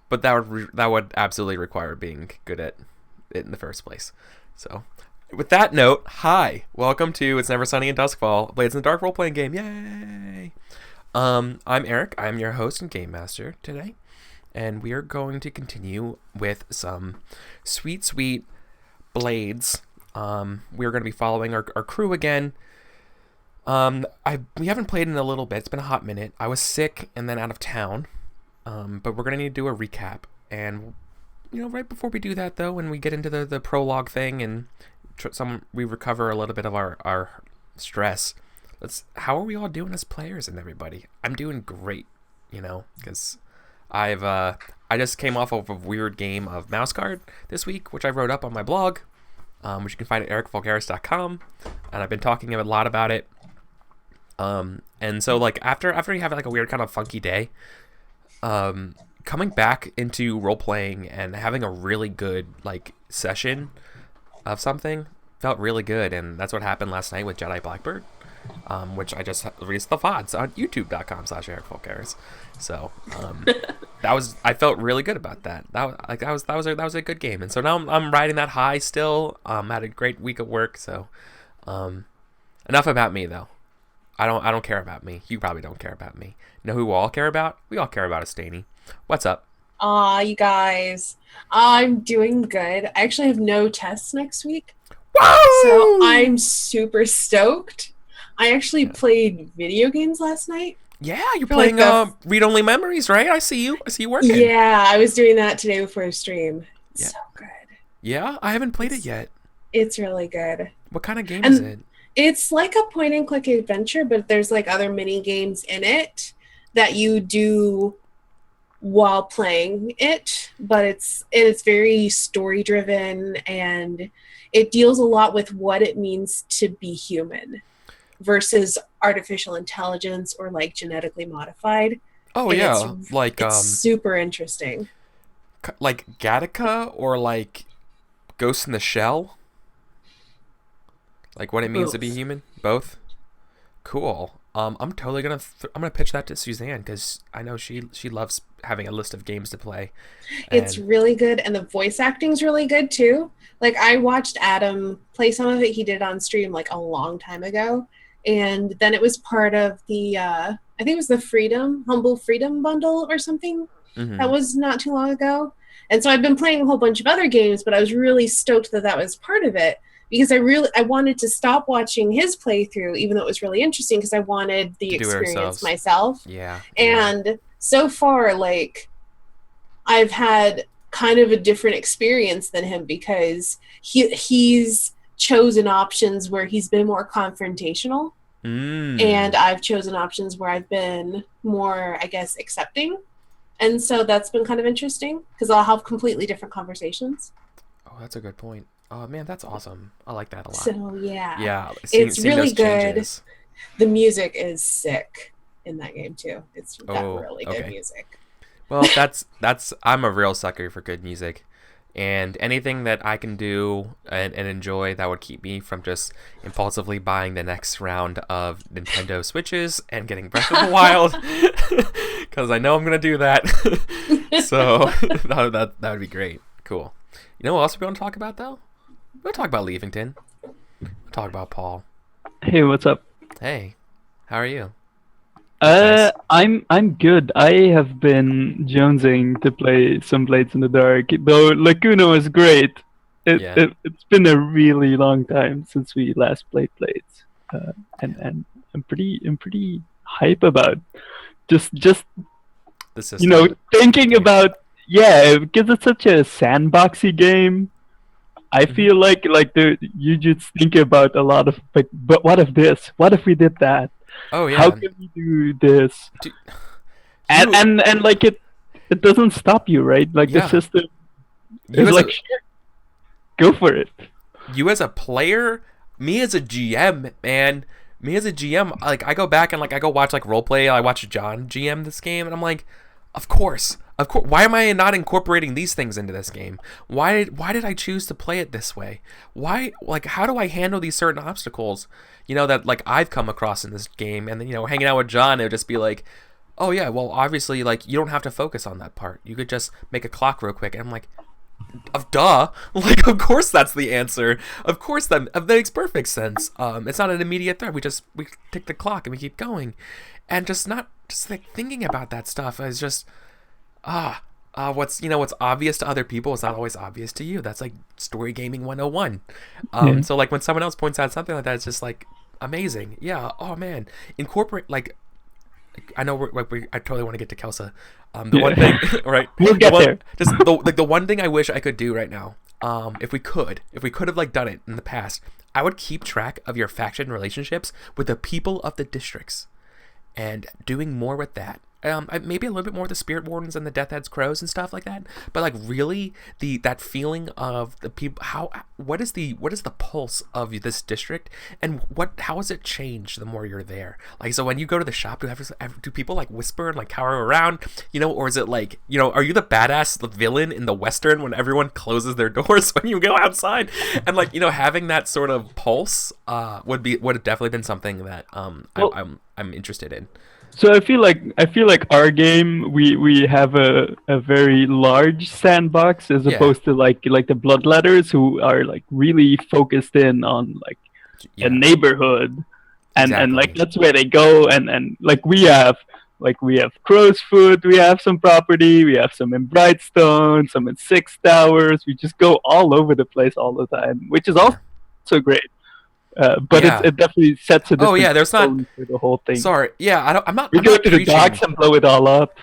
but that would absolutely require being good at it in the first place. So, with that note, hi, welcome to It's Never Sunny in Duskvol, Blades in the Dark role playing game. Yay! I'm Eric. I'm your host and Gamemaster today, and we are going to continue with some sweet Blades. We are going to be following our crew again. We haven't played in a little bit. It's been a hot minute. I was sick and then out of town. But we're going to need to do a recap. And, right before we do that, though, when we get into the prologue thing and we recover a little bit of our stress, how are we all doing as players and everybody? I'm doing great, because I just came off of a weird game of Mouse Guard this week, which I wrote up on my blog, which you can find at ericvulgaris.com. And I've been talking a lot about it. And so, after you have, a weird kind of funky day, coming back into role-playing and having a really good, session of something felt really good, and that's what happened last night with Jedi Blackbird, which I just released the VODs on youtube.com/ericvulgaris. So, I felt really good about that. That was a good game, and so now I'm riding that high still. Had a great week of work, so, enough about me, though. I don't care about me. You probably don't care about me. Know who we all care about? We all care about Asteyni. What's up? You guys. I'm doing good. I actually have no tests next week. Woo! So I'm super stoked. I actually played video games last night. Yeah, you're playing Read-Only Memories, right? I see you working. Yeah, I was doing that today before stream. Yeah. So good. Yeah, I haven't played it yet. It's really good. What kind of game is it? It's like a point-and-click adventure, but there's other mini games in it that you do while playing it. But it's very story-driven, and it deals a lot with what it means to be human versus artificial intelligence or genetically modified. Oh, and yeah, it's super interesting. Like Gattaca or Ghost in the Shell. What it means to be human? Both? Cool. I'm totally gonna I'm gonna pitch that to Suzanne, because I know she loves having a list of games to play. It's really good, and the voice acting's really good too. I watched Adam play some of it. He did it on stream a long time ago, and then it was part of the I think it was the Humble Freedom bundle or something. Mm-hmm. That was not too long ago. And so I've been playing a whole bunch of other games, but I was really stoked that was part of it. Because I wanted to stop watching his playthrough, even though it was really interesting, because I wanted the experience myself. Yeah. And so far, I've had kind of a different experience than him, because he's chosen options where he's been more confrontational. And I've chosen options where I've been more, I guess, accepting. And so that's been kind of interesting, because I'll have completely different conversations. Oh, that's a good point. Oh man, that's awesome. I like that a lot. So yeah. Yeah, it's really good. Changes. The music is sick in that game too. It's got really good music. Well, that's I'm a real sucker for good music, and anything that I can do and enjoy that would keep me from just impulsively buying the next round of Nintendo Switches and getting Breath of the Wild, because I know I'm gonna do that. So that would be great. Cool. You know what else we want to talk about though? We'll talk about Liefington. We'll talk about Paul. Hey, what's up? Hey, how are you? Nice. I'm good. I have been jonesing to play some Blades in the Dark. Though Lacuna was great. It's been a really long time since we last played Blades, and I'm pretty hype about just the system. Thinking about because it's such a sandboxy game. I feel like you just think about a lot of but what if this? What if we did that? Oh yeah. How can we do this? And it doesn't stop you, right? The system is shit. Go for it. You as a player, me as a GM, man. Me as a GM, I go back and I go watch roleplay. I watch John GM this game, and I'm like, of course. Why am I not incorporating these things into this game? Why did I choose to play it this way? Why, how do I handle these certain obstacles? That I've come across in this game, and then hanging out with John, it would just be oh yeah, well obviously like you don't have to focus on that part. You could just make a clock real quick. And I'm like, of duh, like of course that's the answer. Of course that makes perfect sense. It's not an immediate threat. We tick the clock and we keep going, and just like thinking about that stuff is just what's obvious to other people is not always obvious to you. That's like story gaming 101. So like when someone else points out something like that, it's just like amazing. Yeah. Oh man, incorporate like. I know I totally want to get to Kelsa. The one thing, right? We'll get there. Just the one thing I wish I could do right now, if we could have like done it in the past, I would keep track of your faction relationships with the people of the districts, and doing more with that. Maybe a little bit more the Spirit Wardens and the Death Heads Crows and stuff like that. But like really that feeling of the people. What is the pulse of this district, and how has it changed the more you're there? Like, so when you go to the shop, do people like whisper and like cower around, or is it like, are you the badass villain in the Western when everyone closes their doors when you go outside? And like, having that sort of pulse would have definitely been something that I'm interested in. So I feel like our game we have a very large sandbox as opposed to like the Bloodletters, who are like really focused in on like a neighborhood, and like that's where they go, and like we have Crow's Foot, we have some property, we have some in Brightstone, some in Six Towers. We just go all over the place all the time, which is also great. But it definitely sets a different tone for the whole thing. Sorry, I'm not. We go to the docks and blow it all up.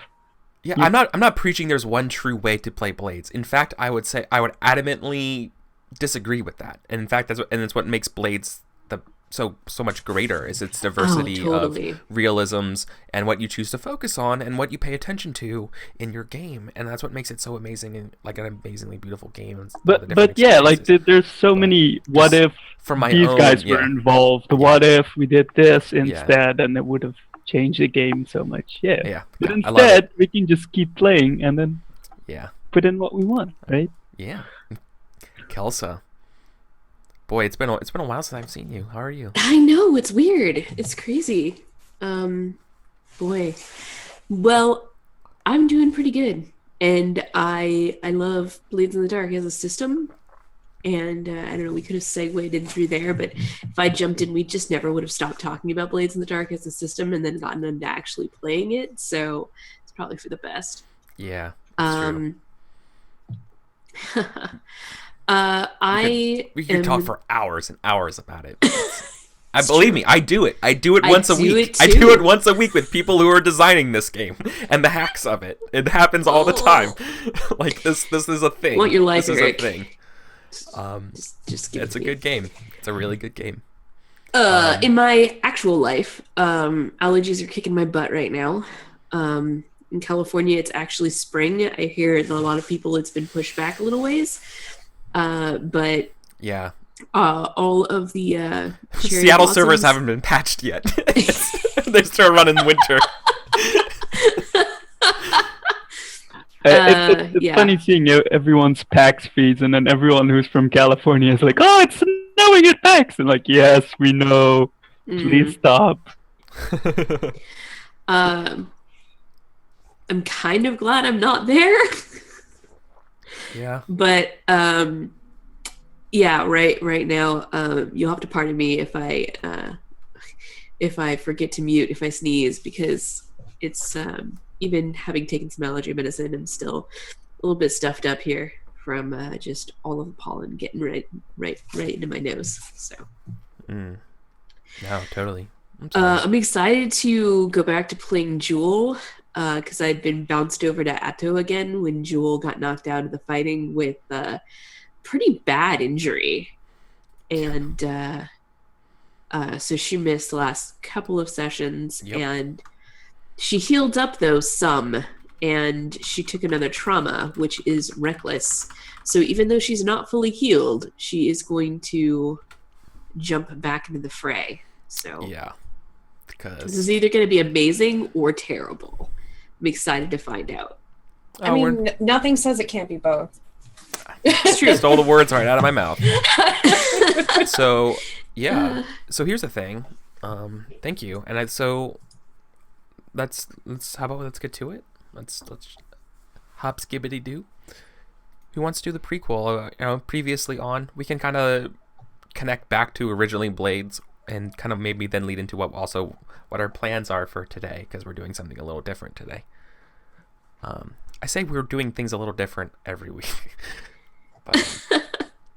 Yeah, I'm not preaching there's one true way to play Blades. In fact, I would say I would adamantly disagree with that. And in fact, that's what makes Blades so much greater, is its diversity of realisms and what you choose to focus on and what you pay attention to in your game, and that's what makes it so amazing and like an amazingly beautiful game. But yeah, like there's so many what if these guys were involved. What if we did this instead, and it would have changed the game so much. But instead we can just keep playing and then put in what we want, right? Kelsa. Boy, it's been a while since I've seen you. How are you? I know, it's weird. It's crazy. Boy. Well, I'm doing pretty good. And I love Blades in the Dark as a system. And I don't know, we could have segued in through there, but if I jumped in, we just never would have stopped talking about Blades in the Dark as a system and then gotten into actually playing it. So it's probably for the best. Yeah. That's true. We could talk for hours and hours about it. Believe me, I do it. I do it once a week. I do it once a week with people who are designing this game and the hacks of it. It happens all the time. Like this is a thing. Want your life, this Eric. is a thing. Just it's a good game. It's a really good game. In my actual life, allergies are kicking my butt right now. In California, it's actually spring. I hear that a lot of people, it's been pushed back a little ways. But all of the Seattle servers haven't been patched yet. They're still running winter. It's funny seeing everyone's PAX feeds, and then everyone who's from California is like, "Oh, it's snowing at PAX," and like, "Yes, we know. Please stop." I'm kind of glad I'm not there. Yeah. But right now, you'll have to pardon me if I forget to mute if I sneeze, because it's even having taken some allergy medicine, I'm still a little bit stuffed up here from just all of the pollen getting right into my nose. So. No, totally. I'm excited to go back to playing Jewel. Because I'd been bounced over to Atto again when Jewel got knocked out of the fighting with a pretty bad injury. And so she missed the last couple of sessions. Yep. And she healed up, though, some. And she took another trauma, which is Reckless. So even though she's not fully healed, she is going to jump back into the fray. So yeah, because this is either going to be amazing or terrible. I'm excited to find out. I mean, nothing says it can't be both. It's true. Stole the words right out of my mouth. So, yeah. So here's the thing. Thank you. And let's get to it. Let's hop skibbity doo. Who wants to do the prequel? Previously on, we can kind of connect back to originally Blades and kind of maybe then lead into what our plans are for today, because we're doing something a little different today. I say we're doing things a little different every week. But,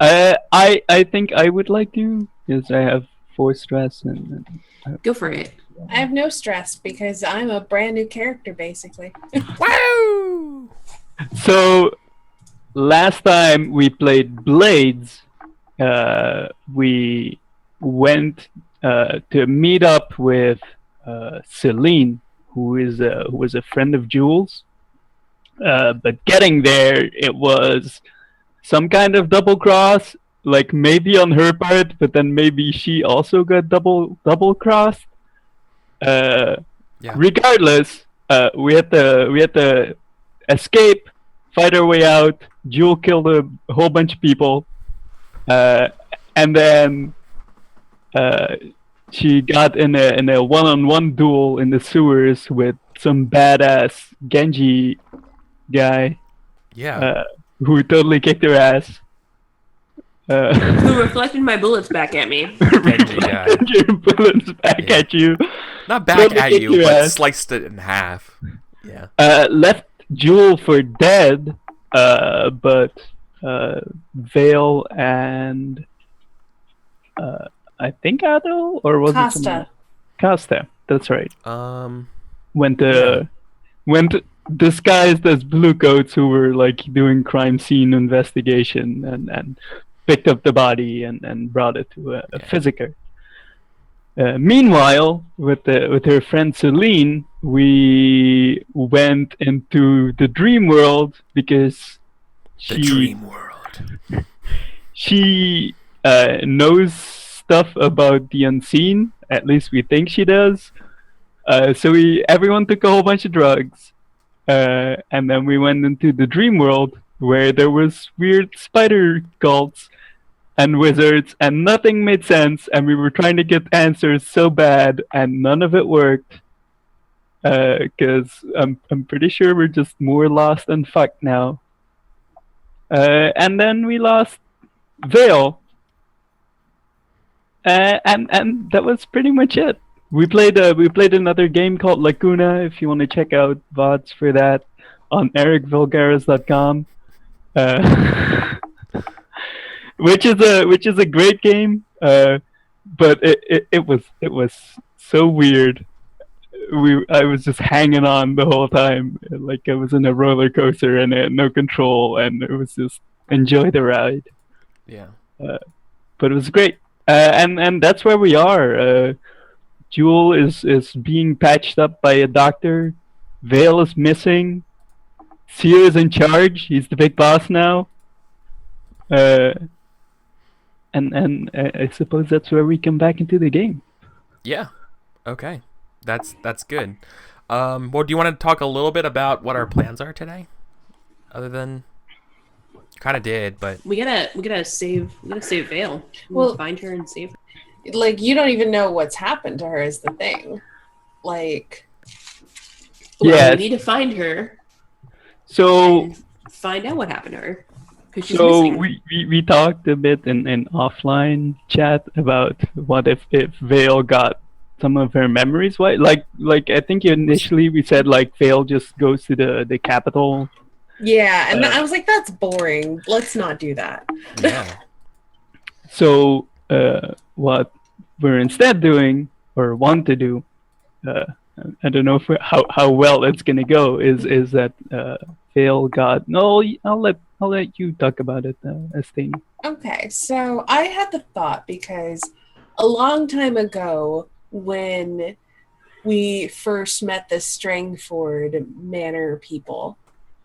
I think I would like to, because I have 4 stress and go for it. I have no stress because I'm a brand new character, basically. Woo! So last time we played Blades, we went to meet up with Celine, who was a friend of Jules. But getting there, it was some kind of double cross, like maybe on her part, but then maybe she also got double crossed. Regardless, we had to escape, fight our way out. Jewel killed a whole bunch of people, and then she got in a one-on-one duel in the sewers with some badass Genji guy. Yeah. Who totally kicked her ass. Who reflected my bullets back at me. Reflected your bullets back at you. Not back totally at you, but ass. Sliced it in half. Yeah. Left Jewel for dead, but Vale and I think Ado, or was it someone? Costa, that's right. Went disguised as blue coats who were like doing crime scene investigation and picked up the body and brought it to a physiker. Meanwhile, with her friend Celine, we went into the dream world because she knows stuff about the unseen. At least we think she does. So everyone took a whole bunch of drugs. And then we went into the dream world where there was weird spider cults and wizards and nothing made sense, and we were trying to get answers so bad and none of it worked, because I'm pretty sure we're just more lost than fucked now. And then we lost Vale, and that was pretty much it. We played another game called Lacuna. If you want to check out VODs for that on ericvulgaris.com, which is a great game, but it was so weird. I was just hanging on the whole time, like I was in a roller coaster and I had no control, and it was just enjoy the ride. Yeah. But it was great, and that's where we are. Jewel is being patched up by a doctor. Vale is missing. Seer is in charge. He's the big boss now. And I suppose that's where we come back into the game. Yeah. Okay. That's good. Well, do you want to talk a little bit about what our plans are today? Other than kind of did, but we gotta save Vale. We'll find her and save her. Like, you don't even know what's happened to her is the thing. Like, yeah, we need to find her. So find out what happened to her. So we talked a bit in offline chat about what if Vale got some of her memories. Why? Like I think initially we said like Vale just goes to the capital. Yeah, and I was like, that's boring. Let's not do that. Yeah. So what we're instead doing, or want to do, I don't know how well it's gonna go. Is that Vale got? No, I'll let you talk about it, Asteyni. Okay, so I had the thought because a long time ago, when we first met the Strangford Manor people,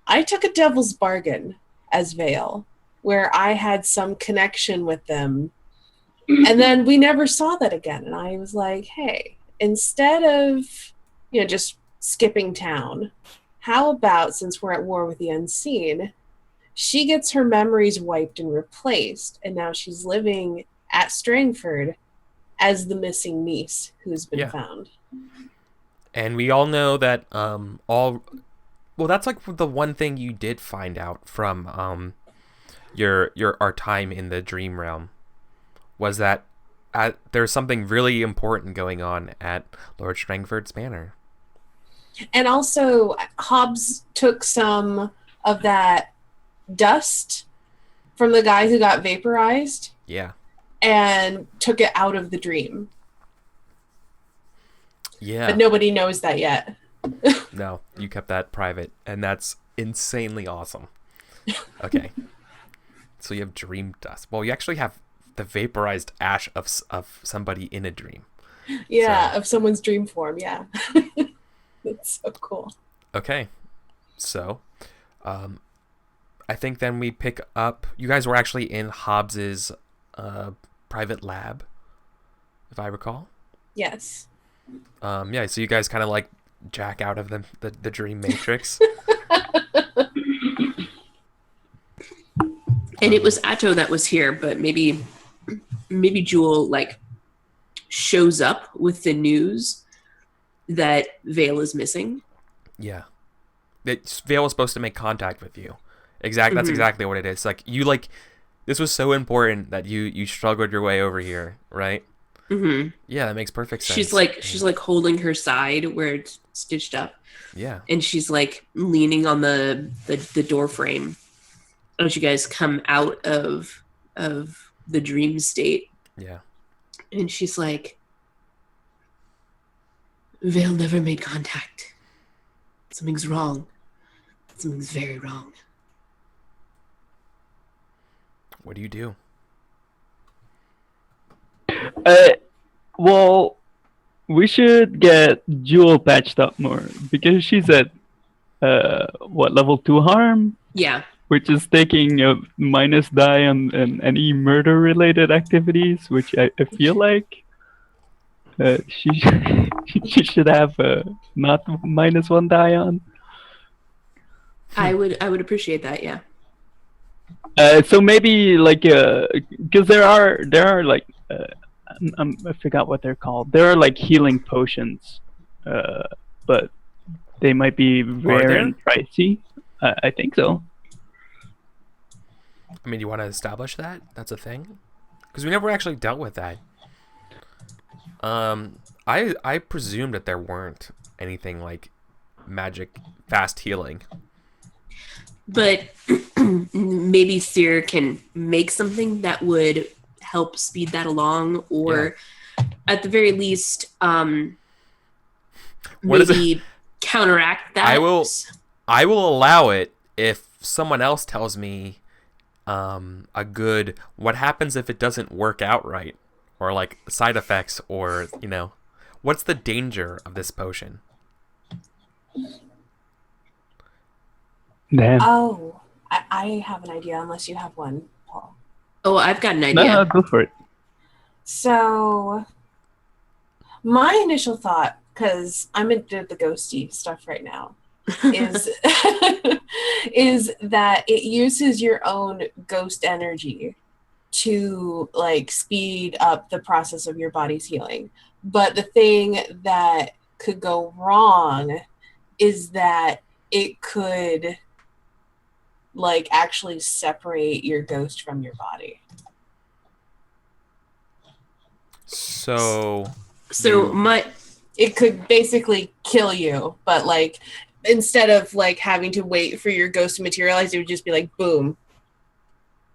I took a devil's bargain as Vale, where I had some connection with them, and then we never saw that again. And I was like, hey, instead of just skipping town, how about, since we're at war with the unseen, she gets her memories wiped and replaced, and now she's living at Strangford as the missing niece who's been found. And we all know that well, that's like the one thing you did find out from your our time in the dream realm was that there's something really important going on at Lord Strangford's manor. And also, Hobbs took some of that dust from the guy who got vaporized. Yeah. And took it out of the dream. Yeah. But nobody knows that yet. No, you kept that private, and that's insanely awesome. Okay. So you have dream dust. Well, you actually have the vaporized ash of somebody in a dream. Yeah, so. Of someone's dream form, yeah. That's so cool. Okay. So, I think then we pick up... You guys were actually in Hobbs's private lab, if I recall. Yes. Yeah, so you guys kind of like jack out of the dream matrix. And it was Atto that was here, but maybe Jewel like shows up with the news that Vale is missing. Yeah. Vale was supposed to make contact with you. That's exactly what it is. Like you like this was so important that you struggled your way over here, right? Mm-hmm. Yeah, that makes perfect sense. She's like holding her side where it's stitched up. Yeah. And she's like leaning on the door frame as you guys come out of the dream state. Yeah. And she's like, Vale never made contact. Something's wrong. Something's very wrong. What do you do? Well, we should get Jewel patched up more because she's at level 2 harm? Yeah. Which is taking a minus die on any murder related activities, which I feel like she should have not -1 die on. I would appreciate that, yeah. So maybe like because there are like I forgot what they're called. There are like healing potions, but they might be rare and pricey. I think so. I mean, you want to establish that? That's a thing? Because we never actually dealt with that. I presumed that there weren't anything like magic fast healing. But maybe Seer can make something that would help speed that along, or at the very least, maybe counteract that. I will allow it if someone else tells me what happens if it doesn't work out right, or like side effects, or what's the danger of this potion? Damn. Oh, I have an idea, unless you have one, Paul. Oh, I've got an idea. No, go for it. So, my initial thought, because I'm into the ghosty stuff right now, is is that it uses your own ghost energy to like speed up the process of your body's healing. But the thing that could go wrong is that it could like actually separate your ghost from your body. So it could basically kill you, but like instead of like having to wait for your ghost to materialize, it would just be like boom,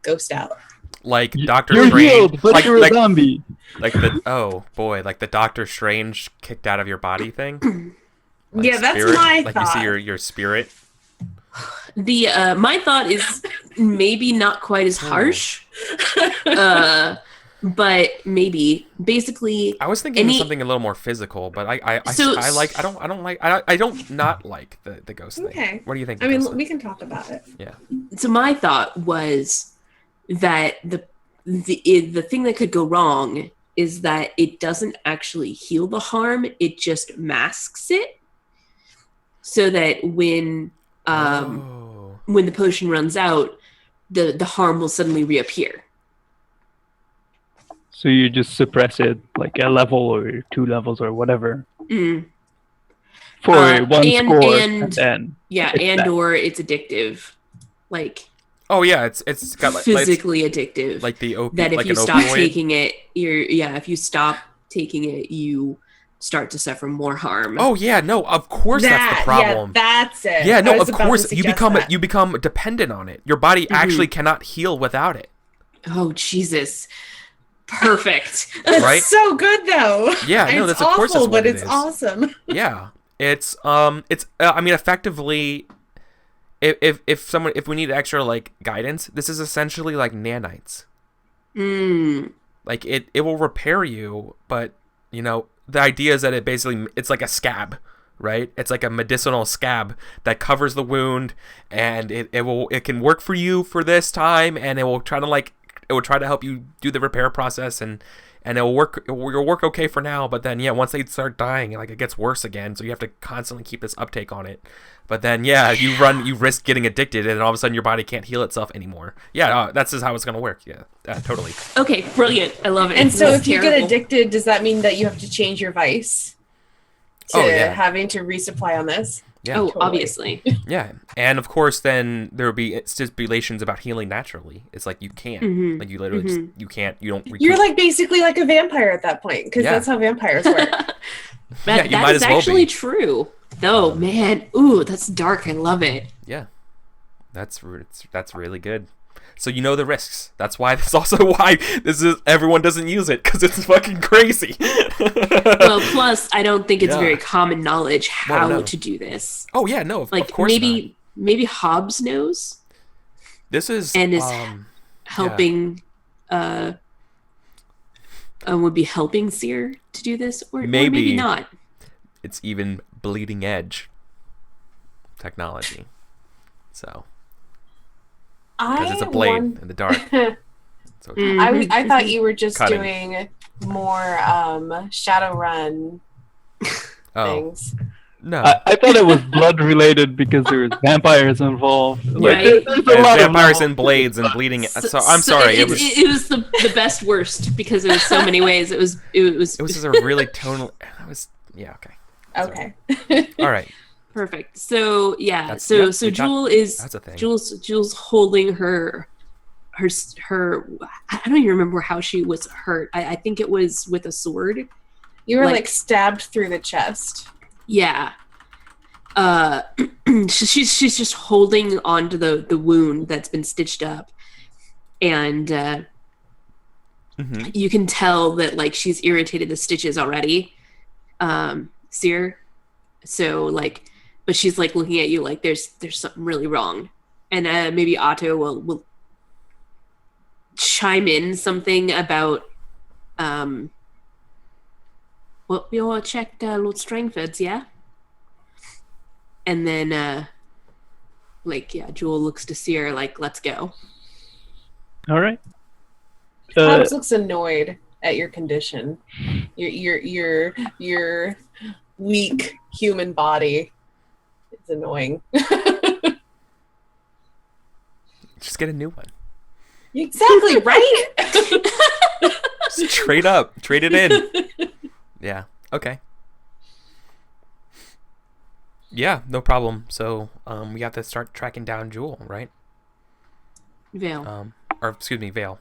ghost out. Like Doctor You're Strange, healed, but you're a zombie. Like the Doctor Strange kicked out of your body thing. Like yeah, that's spirit, my like thought. You see your spirit. The my thought is maybe not quite as harsh, but maybe basically. I was thinking of something a little more physical, but I don't not like the ghost thing. Okay. What do you think? I mean, we can talk about it. Yeah. So my thought was that the thing that could go wrong is that it doesn't actually heal the harm; it just masks it, so that when the potion runs out, the harm will suddenly reappear. So you just suppress it like a level or 2 levels or whatever. Mm. for one and- score, and- then Yeah, it's and bad. or it's addictive. Like Oh yeah, it's got like physically addictive. like the opiate. That if like you an stop opioid. taking it, if you stop taking it, you start to suffer more harm. Oh yeah, no, of course that's the problem. Yeah, that's it. Yeah, I no, was of about to course suggest that. you become dependent on it. Your body actually cannot heal without it. Oh Jesus. Perfect. That's Right? so good though. Yeah, no, it's that's of course awful, that's what but it it's is. awesome. Yeah, it's I mean, effectively, if we need extra like guidance, this is essentially like nanites. Like it will repair you, but you know the idea is that it's like a scab, right? It's like a medicinal scab that covers the wound, and it can work for you for this time, and it will try to help you do the repair process, and it'll work okay for now, but then once they start dying, like it gets worse again, so you have to constantly keep this uptake on it. But then you risk getting addicted, and all of a sudden your body can't heal itself anymore. That's just how it's gonna work. Totally. Okay, brilliant. I love it. And so This is if you get terrible. addicted, does that mean that you have to change your vice to having to resupply on this? Yeah. Oh, Totally. obviously. Yeah, and of course, then there will be stipulations about healing naturally. It's like you can't, like you literally just, you can't, you don't. Recoup. You're like basically like a vampire at that point, because that's how vampires work. Yeah, you that might is as well actually be. true. Though, man, ooh, that's dark. I love it. Yeah, that's really good. So you know the risks. That's why. That's also why everyone doesn't use it, because it's fucking crazy. Well, plus, I don't think it's very common knowledge how to do this. Oh yeah, no, of Like course maybe Hobbs knows. This is helping. Would be helping Seer to do this, or maybe not. It's even bleeding edge technology. So. Because it's a blade in the dark. So I thought you were just doing more Shadowrun things. No. I thought it was blood related because there was vampires involved. Like, Right. there's a lot vampires of and blades and bleeding. So I'm sorry. It was the best worst because it was so many ways. It was just a really tonal. Okay. Okay. All right. Perfect. So so Jewel Jewel's holding her. I don't even remember how she was hurt. I think it was with a sword. You were like stabbed through the chest. Yeah. She's just holding onto the wound that's been stitched up, and you can tell that like she's irritated the stitches already. Seer. So like, but she's like looking at you like there's something really wrong, and maybe Otto will chime in something about well, we all checked Lord Strangford's, yeah? And then Jewel looks to Seer like, let's go. All right. Hobbs looks annoyed at your condition. Your weak human body. It's annoying. Just get a new one. Exactly, right? Just trade it in. Yeah. Okay. Yeah, no problem. So, we have to start tracking down Jewel, right? Vale. Vale.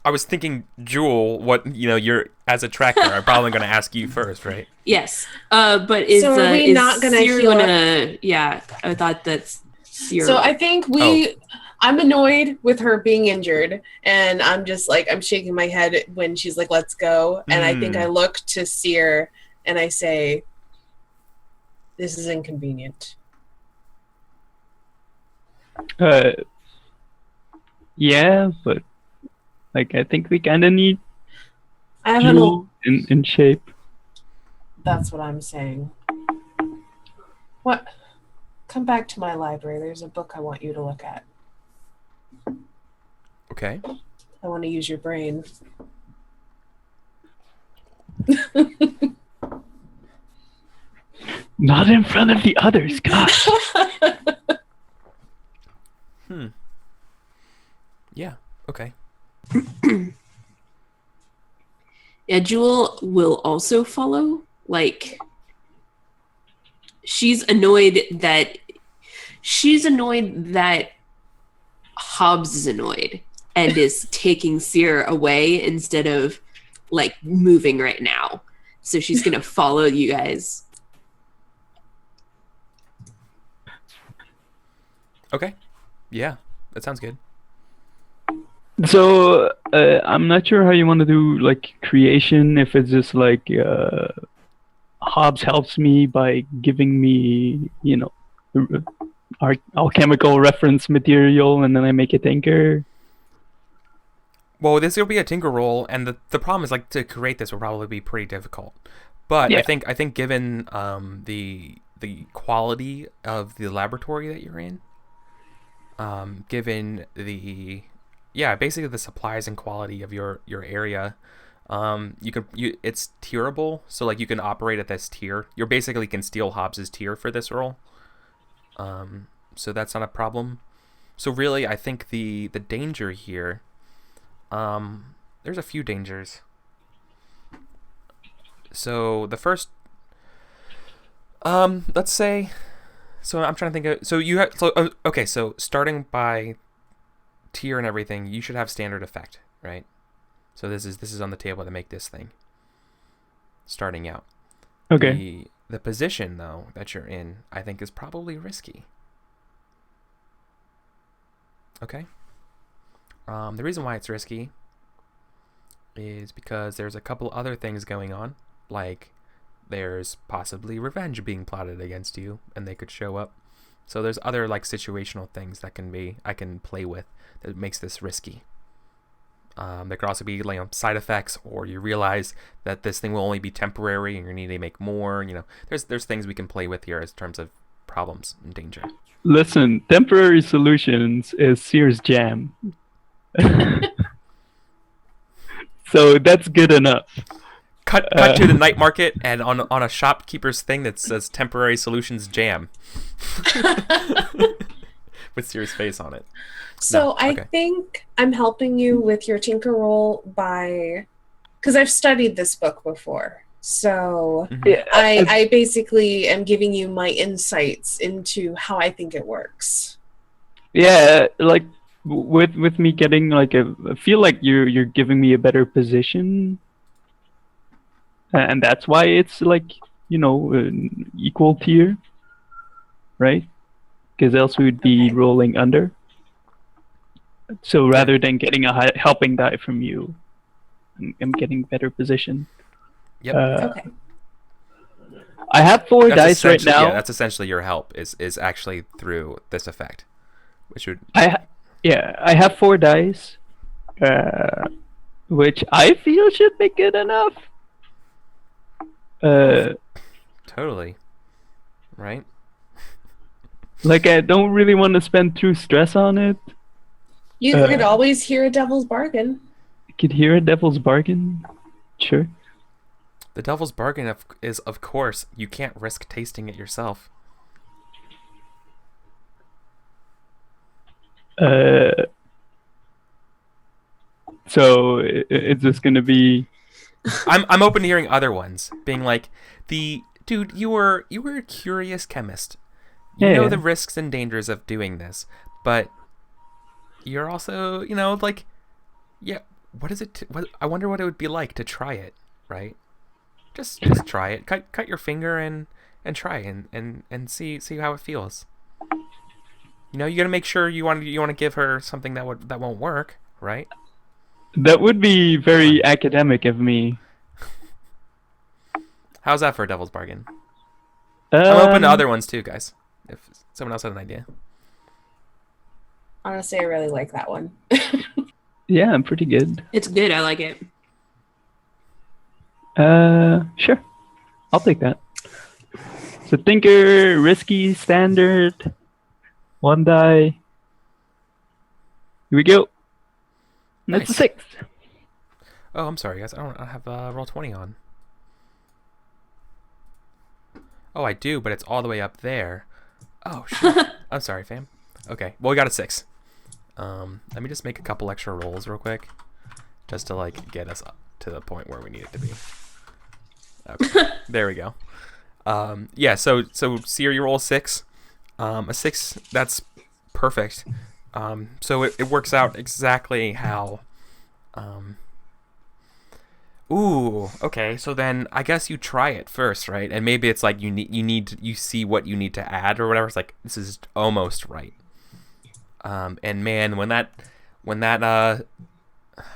I was thinking, Jewel, you're as a tracker, I'm probably going to ask you first, right? Yes. But is so are we is not going to Seer heal gonna? Yeah, I thought that's Seer. So I think I'm annoyed with her being injured, and I'm just like, I'm shaking my head when she's like, let's go. And I think I look to Seer and I say, this is inconvenient. Yeah, but like I think we kind of need I have Jewel in shape. That's what I'm saying. What? Come back to my library. There's a book I want you to look at. Okay. I want to use your brain. Not in front of the others, gosh. Yeah. Okay. Yeah, Jewel will also follow. Like, she's annoyed that Hobbs is annoyed and is taking Seer away instead of like moving right now. So she's gonna follow you guys. Okay. Yeah, that sounds good. So I'm not sure how you want to do like creation. If it's just like Hobbs helps me by giving me, alchemical reference material, and then I make a tinker. Well, this will be a tinker roll, and the problem is like to create this will probably be pretty difficult. But yeah. I think given the quality of the laboratory that you're in, given basically the supplies and quality of your area, it's tierable, so like you can operate at this tier. You basically can steal Hobbs's tier for this roll. So that's not a problem. So really, I think the danger here, there's a few dangers. So the first, let's say, so I'm trying to think of, so you have, okay, so starting by tier and everything, you should have standard effect, right? So this is on the table to make this thing. Starting out. Okay. The position though that you're in, I think, is probably risky. Okay. The reason why it's risky is because there's a couple other things going on, like there's possibly revenge being plotted against you, and they could show up. So there's other like situational things that I can play with that makes this risky. There could also be side effects, or you realize that this thing will only be temporary and you need to make more. There's things we can play with here in terms of problems and danger. Listen, temporary solutions is Seer's jam. So that's good enough. Cut to the night market, and on a shopkeeper's thing that says temporary solutions jam. With Seer's face on it. So I think I'm helping you with your tinker roll because I've studied this book before. So I basically am giving you my insights into how I think it works. Yeah, like with me getting like I feel like you're giving me a better position, and that's why it's like an equal tier, right? Because else we would be rolling under. So rather than getting a helping die from you, I'm getting better position. Yep. Okay. I have 4 dice right now. Yeah, that's essentially your help is actually through this effect, which would. I have 4 dice, which I feel should be good enough. Totally. Right. Like I don't really want to spend too stress on it. You could always hear a devil's bargain. You could hear a devil's bargain? Sure. The devil's bargain is, of course, you can't risk tasting it yourself. So it's just gonna be. I'm open to hearing other ones, being like, dude, you were a curious chemist. You know the risks and dangers of doing this, but you're also, what is it? I wonder what it would be like to try it, right? Just try it. Cut your finger and try and see how it feels. You gotta make sure you want to give her something that won't work, right? That would be very academic of me. How's that for a devil's bargain? I'm open to other ones too, guys. If someone else had an idea. Honestly, I really like that one. Yeah, I'm pretty good. It's good. I like it. Sure. I'll take that. So tinker, risky, standard, 1 die. Here we go. That's a 6. Oh, I'm sorry, guys. I don't have roll 20 on. Oh, I do, but it's all the way up there. Oh, shit. I'm sorry, fam. Okay, well, we got a 6. Let me just make a couple extra rolls real quick, just to get us up to the point where we need it to be. Okay, there we go. Yeah. So Seer, you roll 6. A 6. That's perfect. So it works out exactly how. Ooh. Okay. So then I guess you try it first, right? And maybe it's like you see what you need to add or whatever. It's like this is almost right. And man, when that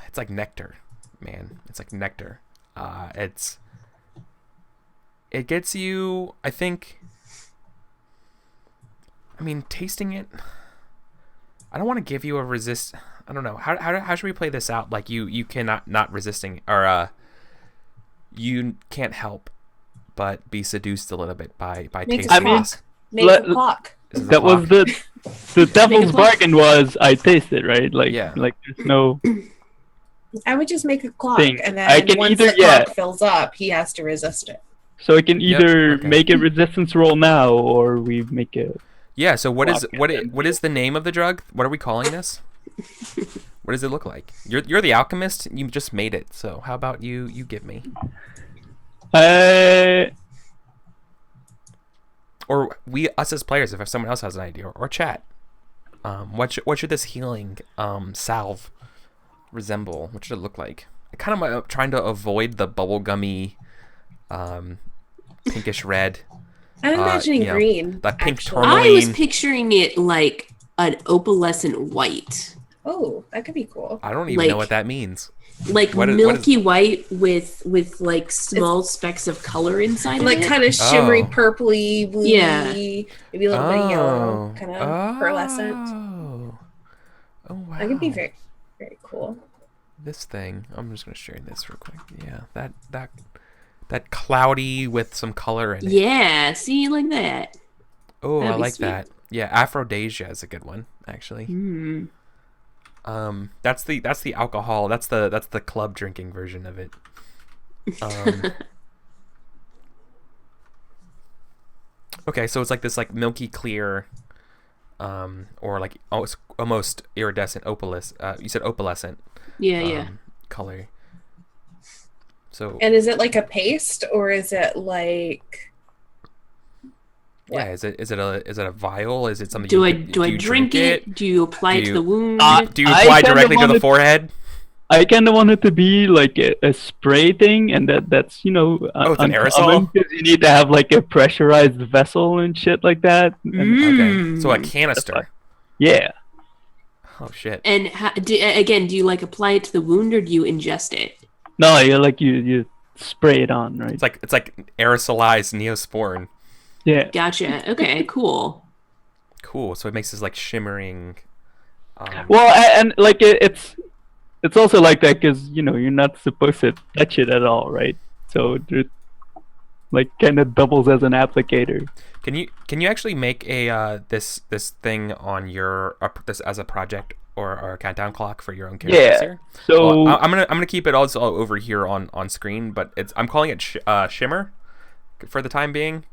it's like nectar, man. It's like nectar. It gets you, I think. I mean, tasting it. I don't want to give you a resist. I don't know. How should we play this out? Like you cannot not resisting, or you can't help but be seduced a little bit by tasting. I mean, Make a clock. That was the devil's bargain was I tasted, right? Like, like there's no. I would just make a clock, thing. and then once the clock fills up, he has to resist it. So I can either make a resistance roll now, or we make a. Yeah. So what is the name of the drug? What are we calling this? What does it look like? You're the alchemist. You just made it. So how about you give me? Or us as players, if someone else has an idea, or chat. What should this healing salve resemble? What should it look like? I kind of trying to avoid the bubblegummy, pinkish red. I'm imagining green. That pink actually. tourmaline. I was picturing it like an opalescent white. Oh, that could be cool. I don't even know what that means. Like milky white with like small specks of color inside like of it. Kind of shimmery, purpley, bluey, maybe a little bit of yellow, kind of pearlescent. Oh wow. That could be very, very cool. This thing, I'm just gonna share this real quick. Yeah, that cloudy with some color in it. Yeah, see, like that. Oh, I like that. Yeah, Aphrodisia is a good one, actually. Mm. That's the alcohol. That's the club drinking version of it. Okay, so it's like this like milky clear, or like almost iridescent you said opalescent. Yeah. Color. So. And is it like a paste, or is it like? Yeah, is it a vial? Is it something? Do I drink it? Do you apply it to the wound? Do you apply directly to the forehead? I kind of want it to be like a spray thing, and that's an aerosol. Because you need to have like a pressurized vessel and shit like that. Okay, so a canister. Yeah. Oh shit. And do you like apply it to the wound, or do you ingest it? No, you spray it on, right? It's like aerosolized Neosporin. Yeah. Gotcha. Okay, cool. Cool. So it makes this like shimmering. Well, and like it's also like that because you're not supposed to touch it at all, right? So it like kind of doubles as an applicator. Can you actually make a this thing on your this as a project or a countdown clock for your own characters here? So well, I'm gonna keep it also over here on screen, but I'm calling it Shimmer for the time being.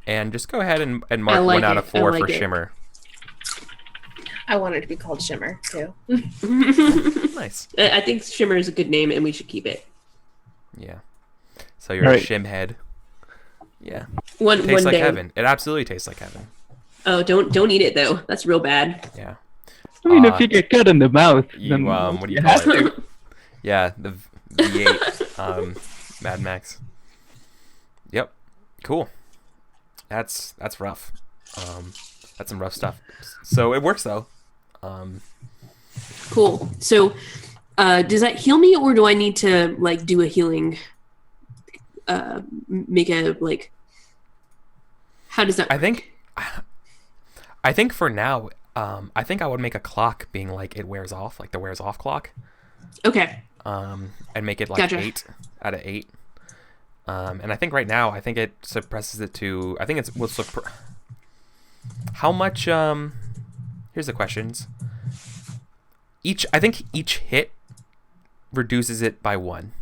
And just go ahead and mark 1 out of 4 for Shimmer. I want it to be called Shimmer, too. Nice. I think Shimmer is a good name, and we should keep it. Yeah. So you're a Shimhead. Yeah. One tastes like day. heaven. It absolutely tastes like heaven. Oh, don't eat it, though. That's real bad. Yeah. I mean, if you get cut in the mouth, then what do you call it? Yeah, the V8 Mad Max. Yep. Cool. That's rough. That's some rough stuff. So it works though. Cool. So, does that heal me, or do I need to like do a healing? Make a like. How does that work? I think for now, I think I would make a clock being like it wears off, like the wears off clock. Okay. And make it like 8 out of 8. And I think right now, I think it suppresses it to. I think how much? Here's the questions. I think each hit reduces it by 1,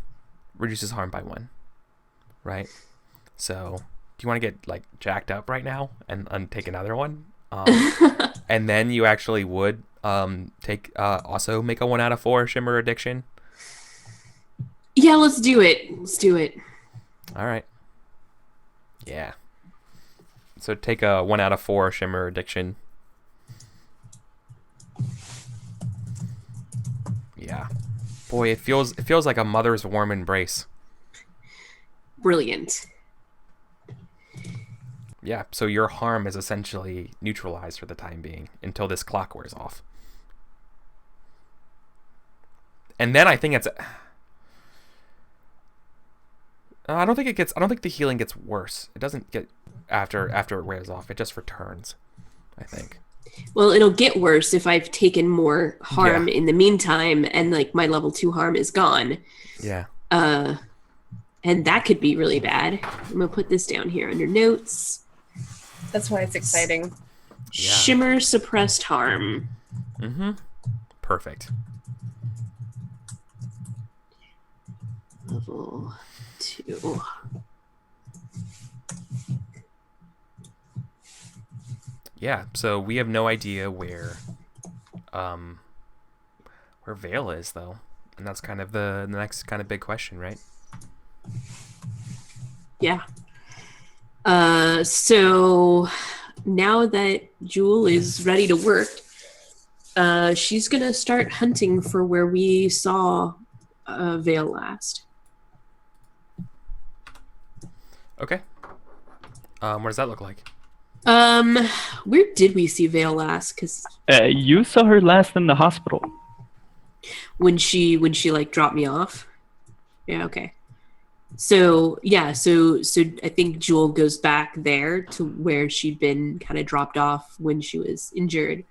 reduces harm by 1, right? So, do you want to get like jacked up right now and take another one? And then you actually would take also make a 1 out of 4 Shimmer addiction. Yeah, let's do it. Let's do it. All right. Yeah. So take a 1 out of 4 shimmer addiction. Yeah. Boy, it feels like a mother's warm embrace. Brilliant. Yeah, so your harm is essentially neutralized for the time being until this clock wears off. And then I think it's... I don't think the healing gets worse. It doesn't get after it wears off. It just returns, I think. Well, it'll get worse if I've taken more harm in the meantime and like my level 2 harm is gone. Yeah. And that could be really bad. I'm going to put this down here under notes. That's why it's exciting. Yeah. Shimmer suppressed harm. Mm-hmm. Perfect. Level 2. Yeah, so we have no idea where Vale is, though. And that's kind of the next kind of big question, right? Yeah. So now that Jewel is ready to work, she's going to start hunting for where we saw Vale last. Okay. What does that look like? Where did we see Vale last? Because you saw her last in the hospital. when she like dropped me off. Yeah. Okay. So yeah. So I think Jewel goes back there to where she'd been kind of dropped off when she was injured,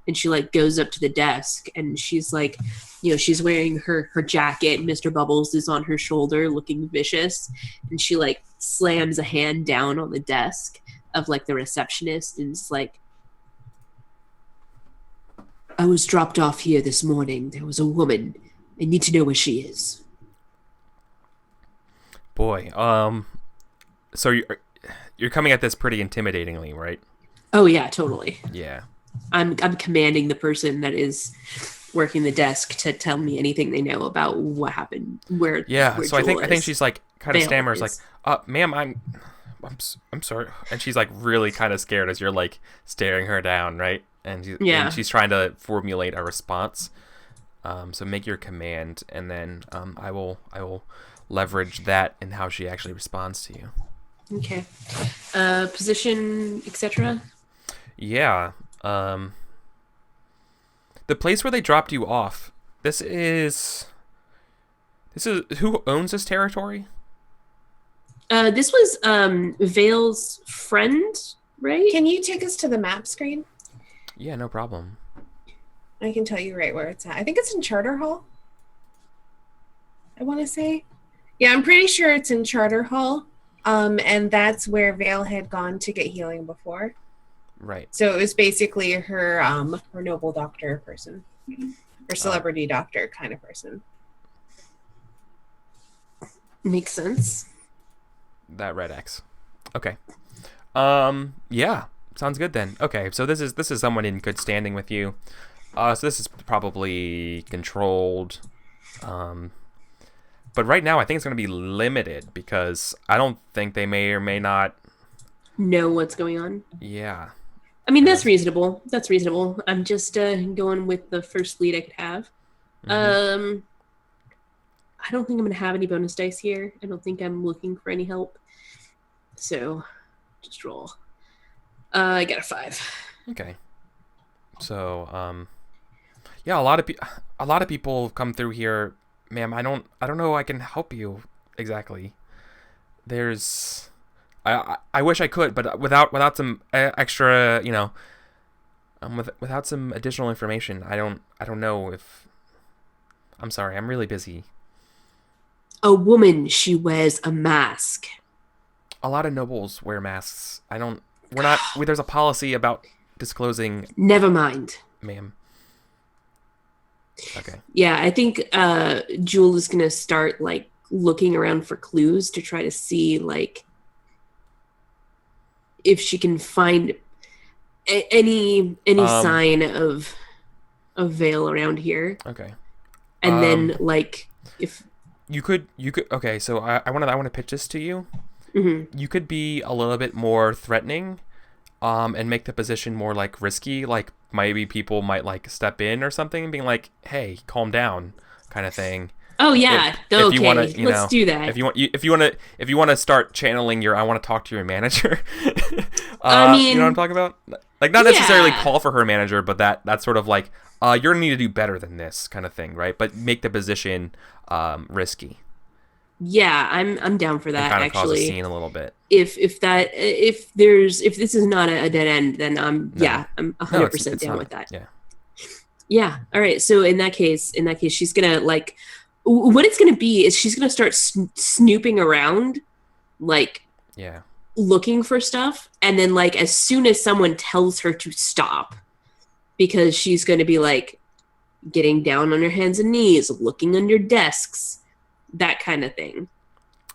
and she like goes up to the desk and she's like, she's wearing her jacket. Mr. Bubbles is on her shoulder, looking vicious, and she like slams a hand down on the desk of like the receptionist and it's like, I was dropped off here this morning. There was a woman. I need to know where she is. Boy, so you're coming at this pretty intimidatingly, right? Oh yeah, totally. Yeah. I'm commanding the person that is working the desk to tell me anything they know about what happened. Where So Jewel I think she's like kind of Vale stammers is. like, ma'am, I'm sorry, and she's like really kind of scared as you're like staring her down, right? And she's trying to formulate a response. So make your command, and then I will leverage that in how she actually responds to you. Okay. Position, etc. Yeah. The place where they dropped you off. This is who owns this territory? This was Vale's friend, right? Can you take us to the map screen? Yeah, no problem. I can tell you right where it's at. I think it's in Charter Hall. I want to say. Yeah, I'm pretty sure it's in Charter Hall. And that's where Vale had gone to get healing before. Right. So it was basically her noble doctor person. Or celebrity doctor kind of person. Makes sense. That red X. Okay. Yeah. Sounds good then. Okay, so this is someone in good standing with you. So this is probably controlled. But right now I think it's going to be limited because I don't think they may or may not know what's going on. Yeah. I mean, that's reasonable. That's reasonable. I'm just going with the first lead I could have. Mm-hmm. I don't think I'm going to have any bonus dice here. I don't think I'm looking for any help. So, just roll. I got a 5. Okay. So, yeah, a lot of people come through here, ma'am. I don't know I can help you exactly. There's I wish I could, but without some extra, without some additional information, I don't know if. I'm sorry, I'm really busy. A woman, she wears a mask. A lot of nobles wear masks. There's a policy about disclosing. Never mind, ma'am. Okay. Yeah, I think Jewel is gonna start like looking around for clues to try to see like if she can find any sign of Vale around here. Okay. And then like if you could okay, so I want to pitch this to you. Mm-hmm. You could be a little bit more threatening and make the position more like risky. Like maybe people might like step in or something and being like, "Hey, calm down," kind of thing. Oh yeah, if you wanna, let's do that. If you want to start channeling your, I want to talk to your manager. I mean, you know what I'm talking about? Like not necessarily call for her manager, but that's sort of like, you're gonna need to do better than this kind of thing, right? But make the position risky. Yeah, I'm down for that. And kind of actually, cause a scene a little bit. If this is not a dead end, then I'm 100% down with that. Yeah. Yeah. All right. So in that case, she's gonna like, what it's gonna be is she's gonna start snooping around, like, looking for stuff, and then like as soon as someone tells her to stop, because she's gonna be like getting down on her hands and knees, looking under desks, that kind of thing.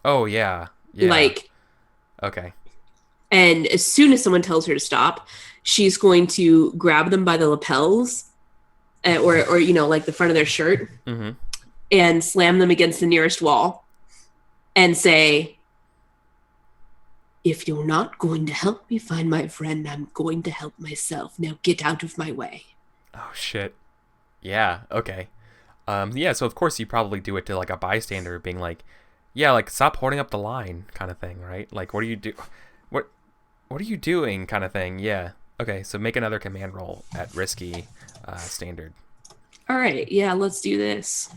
Oh yeah. Yeah. Like. Okay. And as soon as someone tells her to stop, she's going to grab them by the lapels, or you know, like the front of their shirt, and slam them against the nearest wall, and say, "If you're not going to help me find my friend, I'm going to help myself. Now get out of my way." Oh shit. Yeah. Okay. Yeah. So of course you probably do it to like a bystander, being like, "Yeah, like stop holding up the line," kind of thing, right? Like, what do you do? What are you doing, kind of thing? Yeah. Okay. So make another command roll at risky standard. All right. Yeah. Let's do this.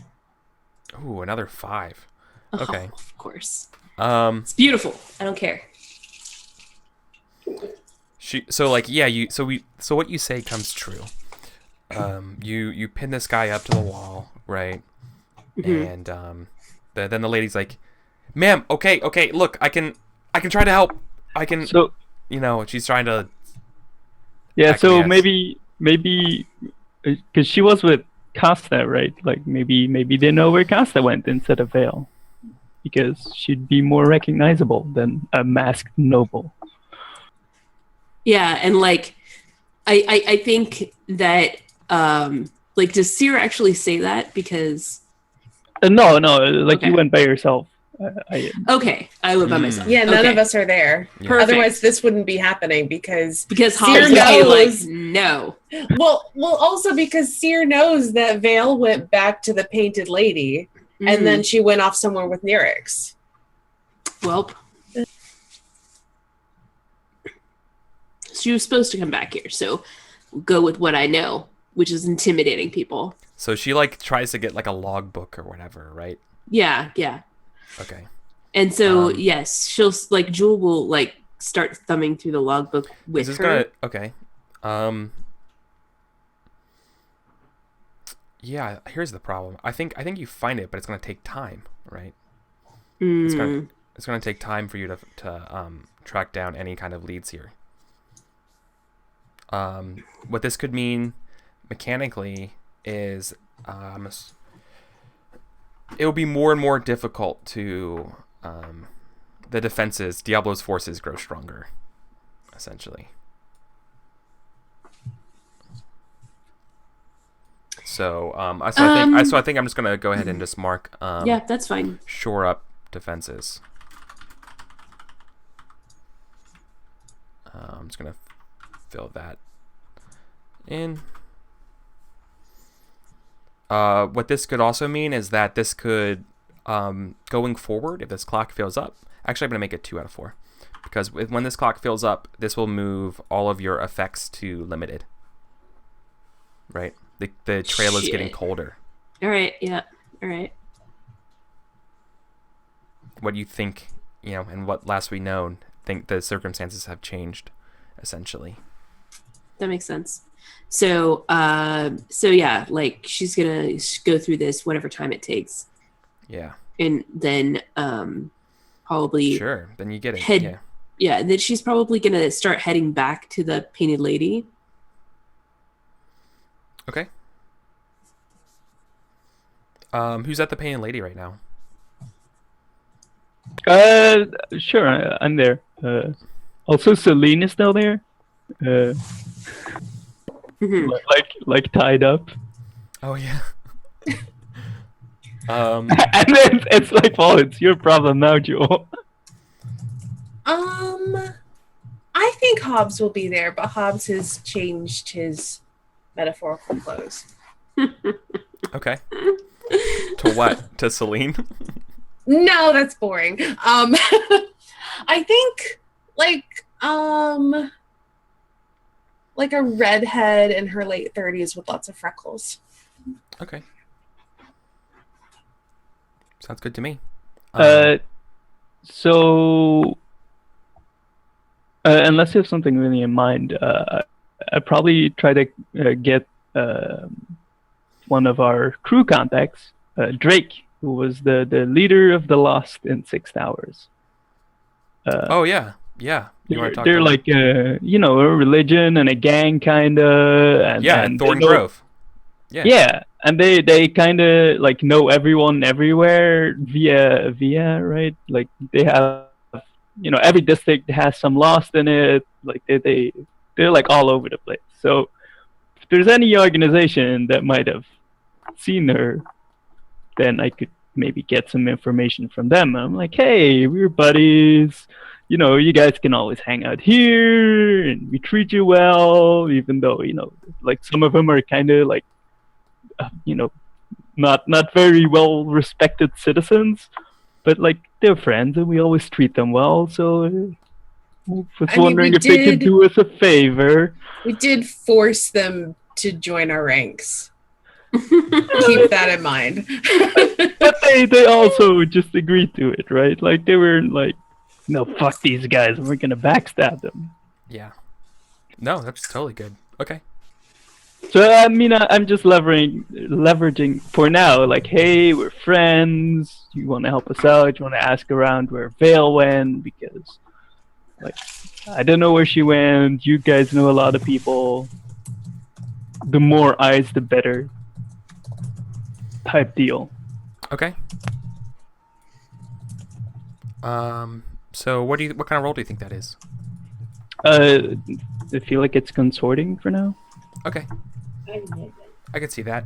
Ooh, another 5. Okay. Oh, of course. It's beautiful. I don't care. So what you say comes true. You pin this guy up to the wall, right? And then the lady's like, "Ma'am, okay, look, I can try to help. I can." So, you know, she's trying to. Yeah. So maybe because she was with Costa, right? Like maybe they know where Costa went instead of Vale, because she'd be more recognizable than a masked noble. Yeah, and like, I think that like, does Seer actually say that? Because no, like you went by yourself. I went by myself. Yeah, none of us are there. Yeah. Otherwise, this wouldn't be happening because Seer knows. No. Well, also because Seer knows that Vale went back to the Painted Lady, and then she went off somewhere with Nyryx. Well, she was supposed to come back here, so we'll go with what I know, which is intimidating people. So she like tries to get like a logbook or whatever, right? Yeah. Okay. And so yes, she'll like Jewel will like start thumbing through the logbook with her. Okay. Yeah. Here's the problem. I think you find it, but it's gonna take time, right? It's gonna take time for you to track down any kind of leads here. What this could mean mechanically is it will be more and more difficult to the defenses. Diablo's forces grow stronger, essentially. So I think I'm just gonna go ahead and just mark. Yeah, that's fine. Shore up defenses. I'm just gonna fill that in. What this could also mean is that this could, going forward, if this clock fills up, actually I'm going to make it 2 out of 4, because when this clock fills up, this will move all of your effects to limited, right? The trail is getting colder. All right, yeah, all right. What do you think, and what last we know, think the circumstances have changed, essentially. That makes sense. So yeah, like she's gonna go through this whatever time it takes. Yeah. And then probably sure. Then you get it. Yeah. And then she's probably gonna start heading back to the Painted Lady. Okay. Who's at the Painted Lady right now? Sure, I'm there. Also, Celine is still there. Like tied up. Oh yeah. And then it's like, oh, it's your problem now, Jewel. I think Hobbs will be there, but Hobbs has changed his metaphorical clothes. Okay. To what? To Celine? No, that's boring. I think like a redhead in her late 30s with lots of freckles. Okay. Sounds good to me. So, unless you have something really in mind, I'd probably try to get one of our crew contacts, Drake, who was the leader of the Lost in 6 Hours. Oh, yeah. Yeah. They're like, a religion and a gang, kind of. And Thorn Grove. Yeah. Yeah, and they kind of like know everyone everywhere via right. Like they have, every district has some Lost in it. Like they're like all over the place. So if there's any organization that might have seen her, then I could maybe get some information from them. I'm like, hey, we're buddies. You guys can always hang out here, and we treat you well, even though like some of them are kind of like. Not very well respected citizens, but like they're friends and we always treat them well. So I was wondering if they could do us a favor. We did force them to join our ranks. Keep that in mind. But they also just agreed to it, right? Like they were like, no, fuck these guys, we're gonna backstab them. Yeah. No, that's totally good. Okay. So I mean, I'm just leveraging for now. Like, hey, we're friends. You want to help us out? You want to ask around where Vale went? Because, like, I don't know where she went. You guys know a lot of people. The more eyes, the better. Type deal. Okay. So what kind of role do you think that is? I feel like it's consorting for now. Okay. I could see that.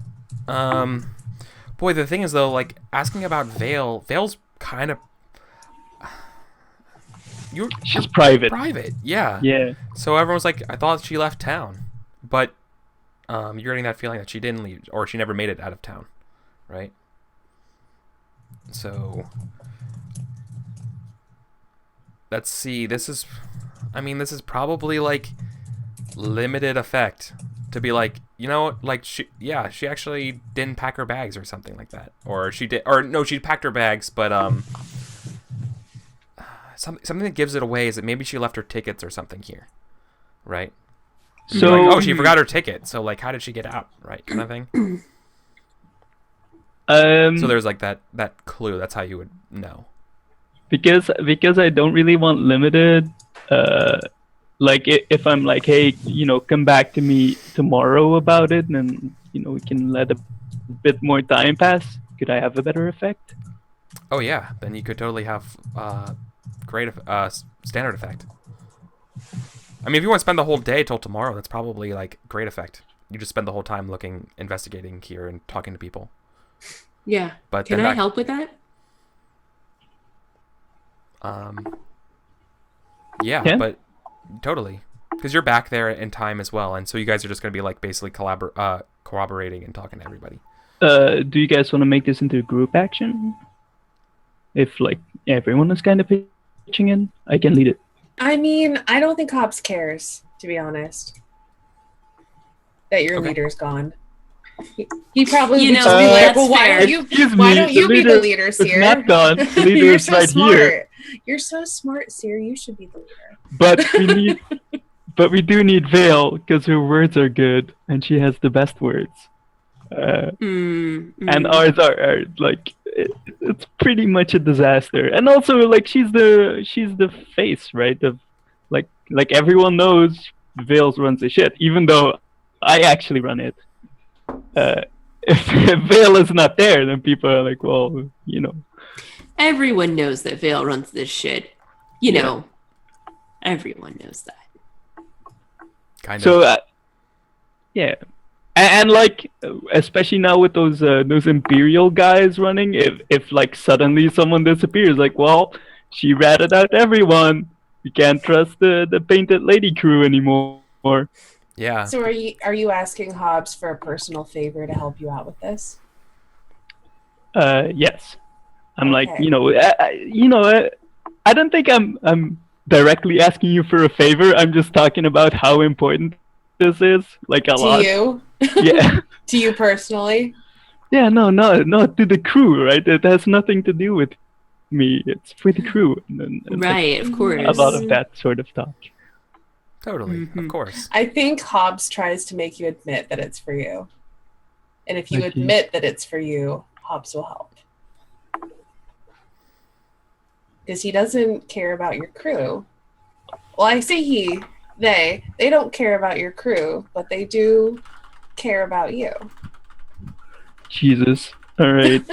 Boy, the thing is though, like asking about Vale's kind of she's private. Private, yeah. Yeah. So everyone's like, I thought she left town, but you're getting that feeling that she didn't leave, or she never made it out of town, right? So let's see. This is probably like limited effect. To be like, like she actually didn't pack her bags or something like that, or she did, or no, she packed her bags, but something that gives it away is that maybe she left her tickets or something here, right? So like, she forgot her ticket, so like, how did she get out, right? Kind of thing. So there's like that clue. That's how you would know. Because I don't really want limited. Like if I'm like, hey, come back to me tomorrow about it, and then we can let a bit more time pass. Could I have a better effect? Oh yeah, then you could totally have great standard effect. I mean, if you want to spend the whole day till tomorrow, that's probably like great effect. You just spend the whole time looking, investigating here, and talking to people. Yeah. But can I help with that? Yeah, but totally, because you're back there in time as well, and so you guys are just going to be like basically corroborating and talking to everybody. Do you guys want to make this into a group action? If like everyone is kind of pitching in, I can lead it. I mean, I don't think Hobbs cares, to be honest, that your leader's gone. He probably would just be like, well, why don't you be the leader, Seer? Not gone. The leader You're is so right smart. here. You're so smart, Seer. You should be the leader. But we do need Vale because her words are good and she has the best words. And ours are like it's pretty much a disaster. And also like she's the face, right? Of like everyone knows Vale runs the shit, even though I actually run it. If Vale is not there, then people are like, well, Everyone knows that Vale runs this shit. Everyone knows that. Kind of. So, yeah. And like, especially now with those Imperial guys running, if like suddenly someone disappears, like, well, she ratted out everyone. we can't trust the painted lady crew anymore. Yeah. So are you asking Hobbs for a personal favor to help you out with this? Yes. I'm like, Okay. I don't think I'm directly asking you for a favor. I'm just talking about how important this is, like a To lot. you? Yeah. To you personally? Yeah, no, to the crew, right? It has nothing to do with me. It's for the crew. And Right, of course. a lot of that sort of talk. Totally. Of Mhm. course. I think Hobbs tries to make you admit that it's for you. And if you Okay. admit that it's for you, Hobbs will help. Because he doesn't care about your crew. Well, I say they don't care about your crew, but they do care about you. Jesus. All right.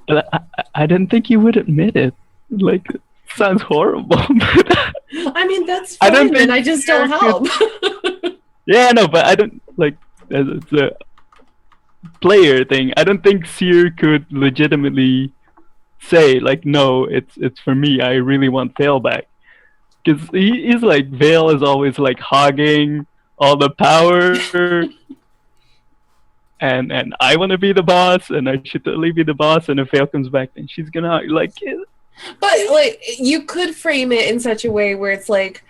But I didn't think you would admit it. Like, it sounds horrible. I mean, that's I don't fine, think and I just don't you help. Yeah, no, but I don't like as it's a player thing. I don't think Seer could legitimately say like, no, it's for me. I really want Vale back, because he's like Vale is always like hogging all the power, and I want to be the boss, and I should totally be the boss. And if Vale comes back, then she's gonna like. But like, you could frame it in such a way where it's like,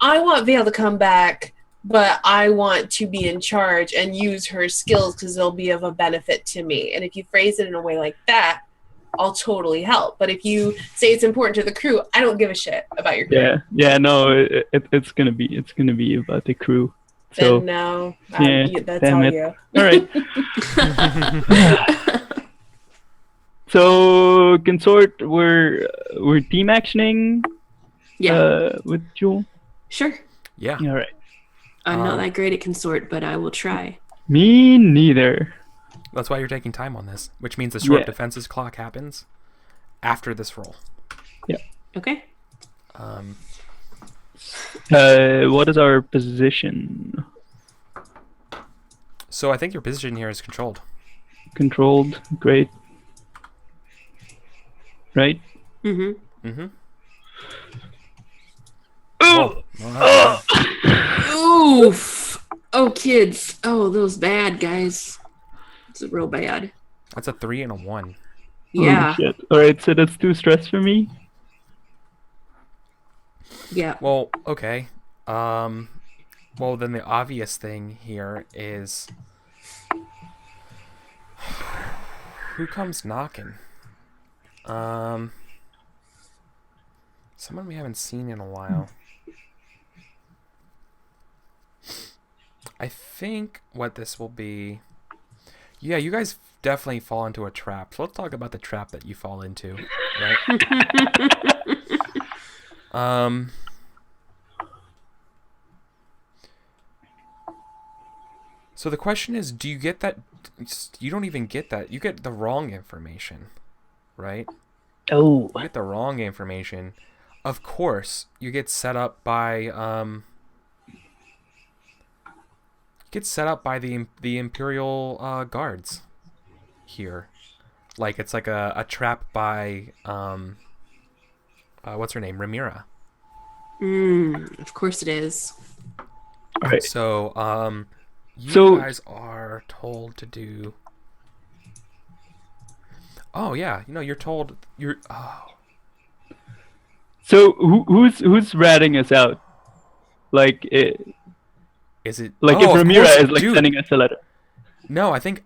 I want Vale to come back, but I want to be in charge and use her skills because they'll be of a benefit to me. And if you phrase it in a way like that, I'll totally help. But if you say it's important to the crew, I don't give a shit about your crew. Yeah, no, it's gonna be about the crew. So Then no, yeah, that's damn all it. you. All right. So consort, we're team actioning. Yeah, With Jewel. sure. Yeah. All right. I'm not that great at consort, but I will try. Me neither. That's why you're taking time on this, which means the short Yeah. defenses clock happens after this roll. Okay. What is our position? So I think your position here is controlled. Controlled. Great. Right. Mm-hmm. Mm-hmm. Oh! Oof. Oh, kids. Oh, those bad guys. It's real bad. That's a 3 and a 1. Yeah. Holy shit. All right. So that's 2 stress for me. Yeah. Well, okay. Well, then the obvious thing here is who comes knocking? Someone we haven't seen in a while. I think what this will be. Yeah, you guys definitely fall into a trap. So let's talk about the trap that you fall into, right? So the question is, do you get that? You don't even get that. You get the wrong information, right? Oh. You get the wrong information. Of course, you get set up by the Imperial guards here. Like it's like a trap by what's her name? Ramira. Of course it is. All right. So you So- guys are told to do. Oh yeah, you're told you're. Oh. So who's ratting us out? Like Is it if of Ramira course, is like dude. sending us a letter. No, I think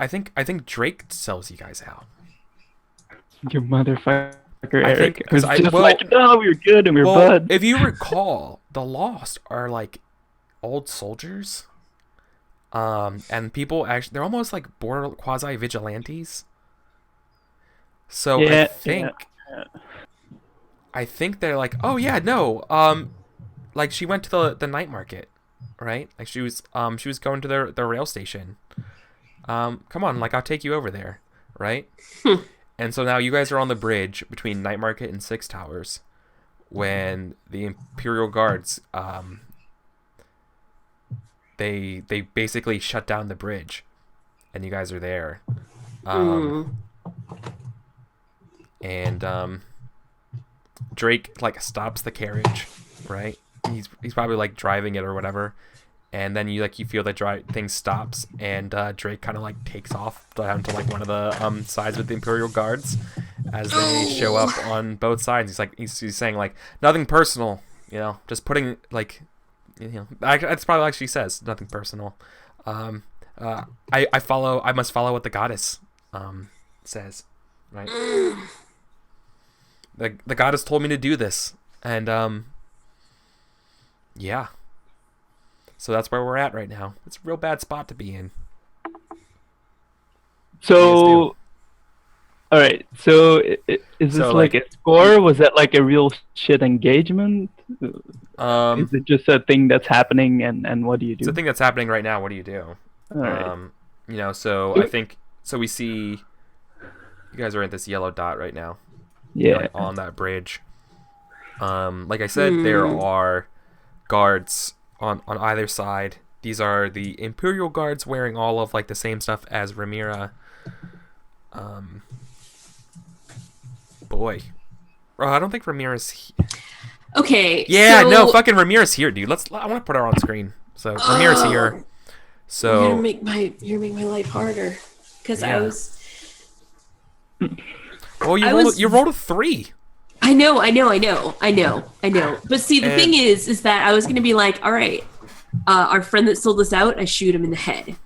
Drake sells you guys out. You motherfucker, I think- Eric. 'cause It's I- just well- like, no, we were good and we were Well, buds. if you recall, the Lost are like old soldiers. And people actually they're almost like border quasi vigilantes. So Yeah, I think they're like, oh yeah, no, like she went to the night market, right? Like she was going to the rail station. Come on, like I'll take you over there, right? And so now you guys are on the bridge between Night Market and Six Towers, when the Imperial Guards, they basically shut down the bridge, and you guys are there, and Drake like stops the carriage, right? He's probably like driving it or whatever, and then you feel the thing stops, and Drake kind of like takes off down to like one of the sides with the Imperial guards as they show up on both sides. He's saying like nothing personal, just putting like, that's probably what she says, nothing personal. I must follow what the goddess says, right? The goddess told me to do this, and yeah. So that's where we're at right now. It's a real bad spot to be in. So, all right. So, is this like a score? Was that like a real shit engagement? Is it just a thing that's happening, and what do you do? It's a thing that's happening right now. What do you do? All right. So I think we see you guys are at this yellow dot right now. Yeah. On that bridge. Like I said, there are guards on either side. These are the Imperial guards wearing all of like the same stuff as Rhaenyra. Boy. I don't think Rhaenyra's Okay. Yeah, no, fucking Rhaenyra's here, dude. I want to put her on screen. So Rhaenyra's here. So you're gonna make my life harder because I was. Well, you rolled a 3. I know. But see, the thing is that I was gonna be like, all right, our friend that sold us out, I shoot him in the head.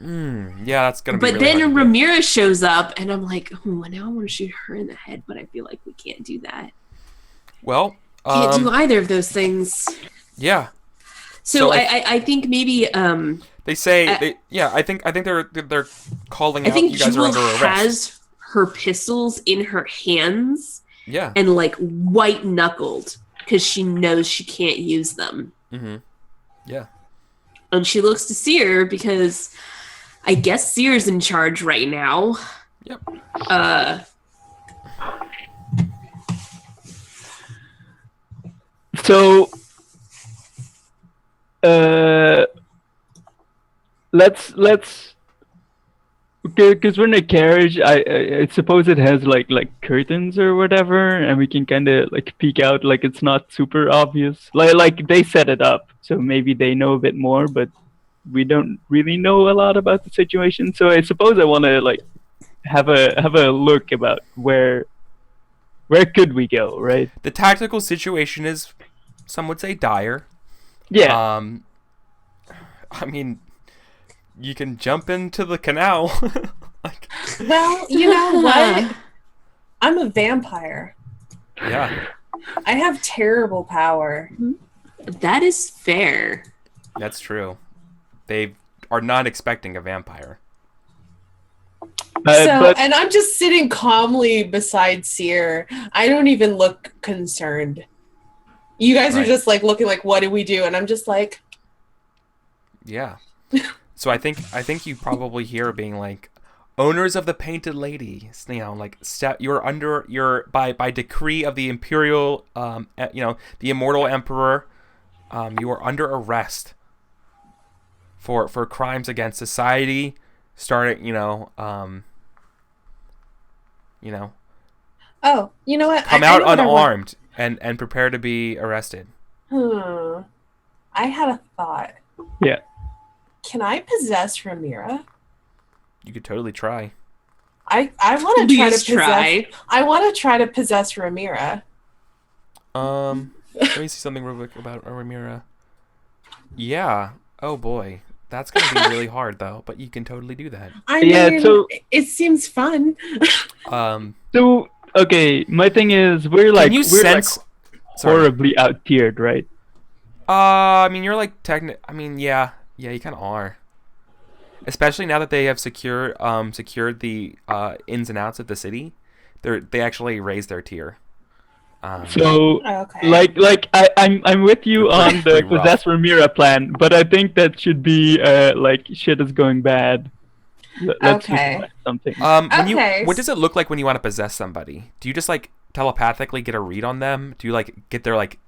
Yeah, that's gonna be. But really then Rhaenyra shows up, and I'm like, now I want to shoot her in the head, but I feel like we can't do that. Well, can't do either of those things. Yeah. So I think maybe they say I think they're calling out you guys Jewel are under arrest. has her pistols in her hands. Yeah. And like white knuckled because she knows she can't use them. Mm-hmm. Yeah. And she looks to Seer because I guess Seer's in charge right now. Yep. So, let's. Because we're in a carriage, I suppose it has like curtains or whatever, and we can kind of like peek out. Like it's not super obvious. Like they set it up, so maybe they know a bit more, but we don't really know a lot about the situation. So I suppose I want to like have a look about where could we go, right? The tactical situation is, some would say, dire. Yeah. I mean, you can jump into the canal. Well, you know what? I'm a vampire. Yeah. I have terrible power. That is fair. That's true. They are not expecting a vampire. And I'm just sitting calmly beside Seer. I don't even look concerned. You guys are just like looking like, what do we do? And I'm just like, yeah. So I think you probably hear being like, owners of the Painted Lady, like you're by decree of the Imperial, the Immortal Emperor, you are under arrest for crimes against society, starting, oh, you know what? Come out unarmed and prepare to be arrested. I had a thought. Yeah. Can I possess Rhaenyra? You could totally try. I want to try to try. I want to try to possess Rhaenyra. Let me see something real quick about Rhaenyra. Yeah. Oh boy, that's gonna be really hard though. But you can totally do that. I mean, so it seems fun. So okay, my thing is we're horribly out-tiered, right? I mean, you're like yeah, you kind of are. Especially now that they have secured the ins and outs of the city, they actually raised their tier. Like I'm with you on the possess Rhaenyra plan, but I think that should be like shit is going bad. Let's something. What does it look like when you want to possess somebody? Do you just like telepathically get a read on them? Do you like get their like,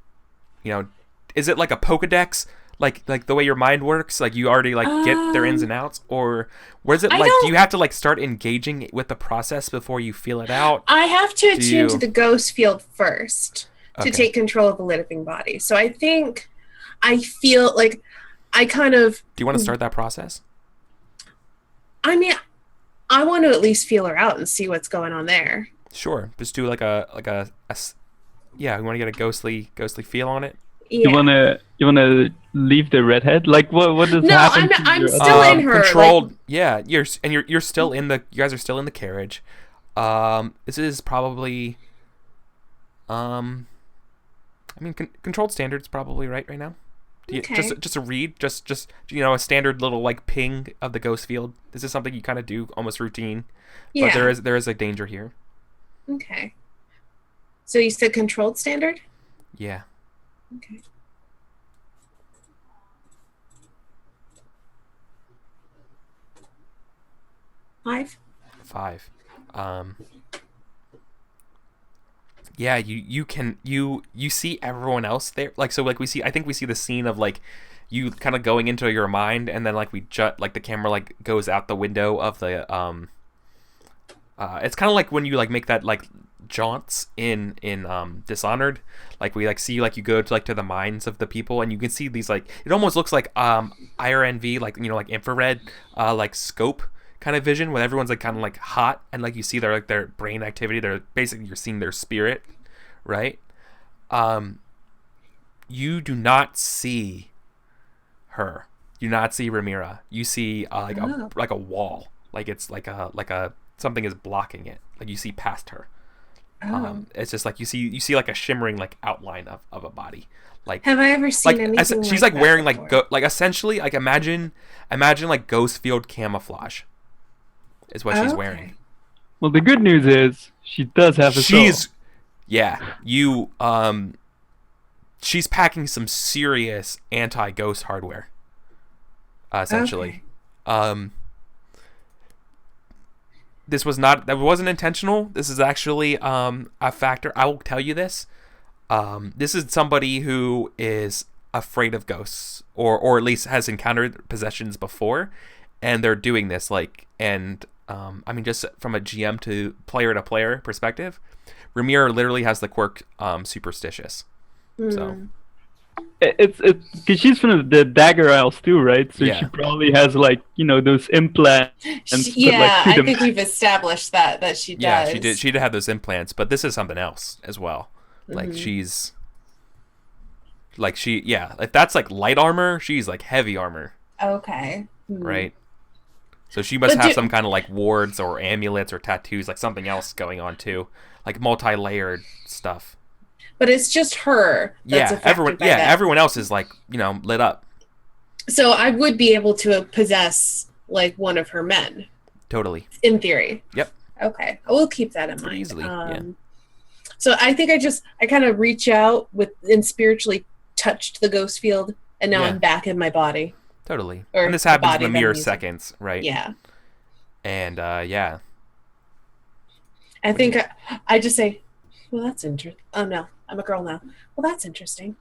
is it like a Pokedex? Like the way your mind works, like you already like get their ins and outs, or where's it like? Do you have to like start engaging with the process before you feel it out? I have to attune to the ghost field first. to take control of a living body. So I think I feel like I kind of... Do you want to start that process? I mean, I want to at least feel her out and see what's going on there. Sure. Just do like a yeah, you want to get a ghostly feel on it? Yeah. You wanna leave the redhead? Like what does happen? No, I'm still in her. Controlled. Like, yeah, you're still in the. You guys are still in the carriage. This is probably. I mean, controlled standards probably right now. Okay. Just a read, just a standard little like ping of the ghost field. This is something you kind of do almost routine. Yeah. But there is a danger here. Okay. So you said controlled standard? Yeah. Okay. Five. Yeah, you see everyone else there. Like, so like I think we see the scene of like you kind of going into your mind, and then like like the camera like goes out the window of the it's kind of like when you like make that like jaunts in Dishonored, like we like see like you go to like to the minds of the people, and you can see these like it almost looks like IRNV, like like infrared like scope kind of vision, when everyone's like kind of like hot, and like you see their brain activity, they're basically, you're seeing their spirit, right? You do not see her. You do not see Ramira. You see like a wall, like it's like a something is blocking it. Like you see past her. It's just like you see like a shimmering like outline of a body. Like, have I ever seen anything? She's like wearing before? like essentially like imagine like ghost field camouflage is what she's wearing. Well, the good news is she does have a soul. She's packing some serious anti-ghost hardware. Essentially. That wasn't intentional. This is actually a factor. I will tell you this. This is somebody who is afraid of ghosts, or at least has encountered possessions before, and they're doing this I mean, just from a GM to player perspective, Ramir literally has the quirk superstitious. So it's because she's from the Dagger Isles too, right? So she probably has like those implants. I think we've established that she does. Yeah, she did have those implants, but this is something else as well. Like she's like if that's like light armor, she's like heavy armor. Okay. Right. So she must have some kind of like wards or amulets or tattoos, like something else going on too, like multi-layered stuff. But it's just her. Everyone else is like lit up. So I would be able to possess like one of her men. Totally. In theory. Yep. Okay, I will keep that in mind. Easily. So I think I kind of reach out and spiritually touched the ghost field, and now I'm back in my body. Totally. And this happens in the mere seconds, right? Yeah. And I think I just say, well, that's interesting. Oh no, I'm a girl now. Well, that's interesting.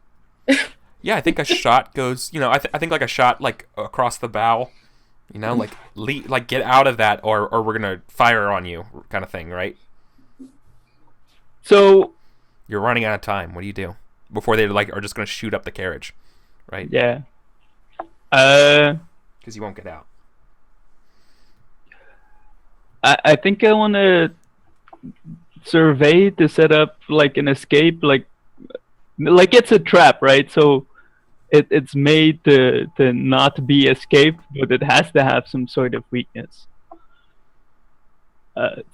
Yeah, I think a shot goes. I think like a shot like across the bow. Like get out of that, or we're gonna fire on you, kind of thing, right? So you're running out of time. What do you do before they are just gonna shoot up the carriage, right? Yeah. Because you won't get out. I think I want to survey to set up like an escape, like it's a trap, right? So it's made to not be escaped, but it has to have some sort of weakness.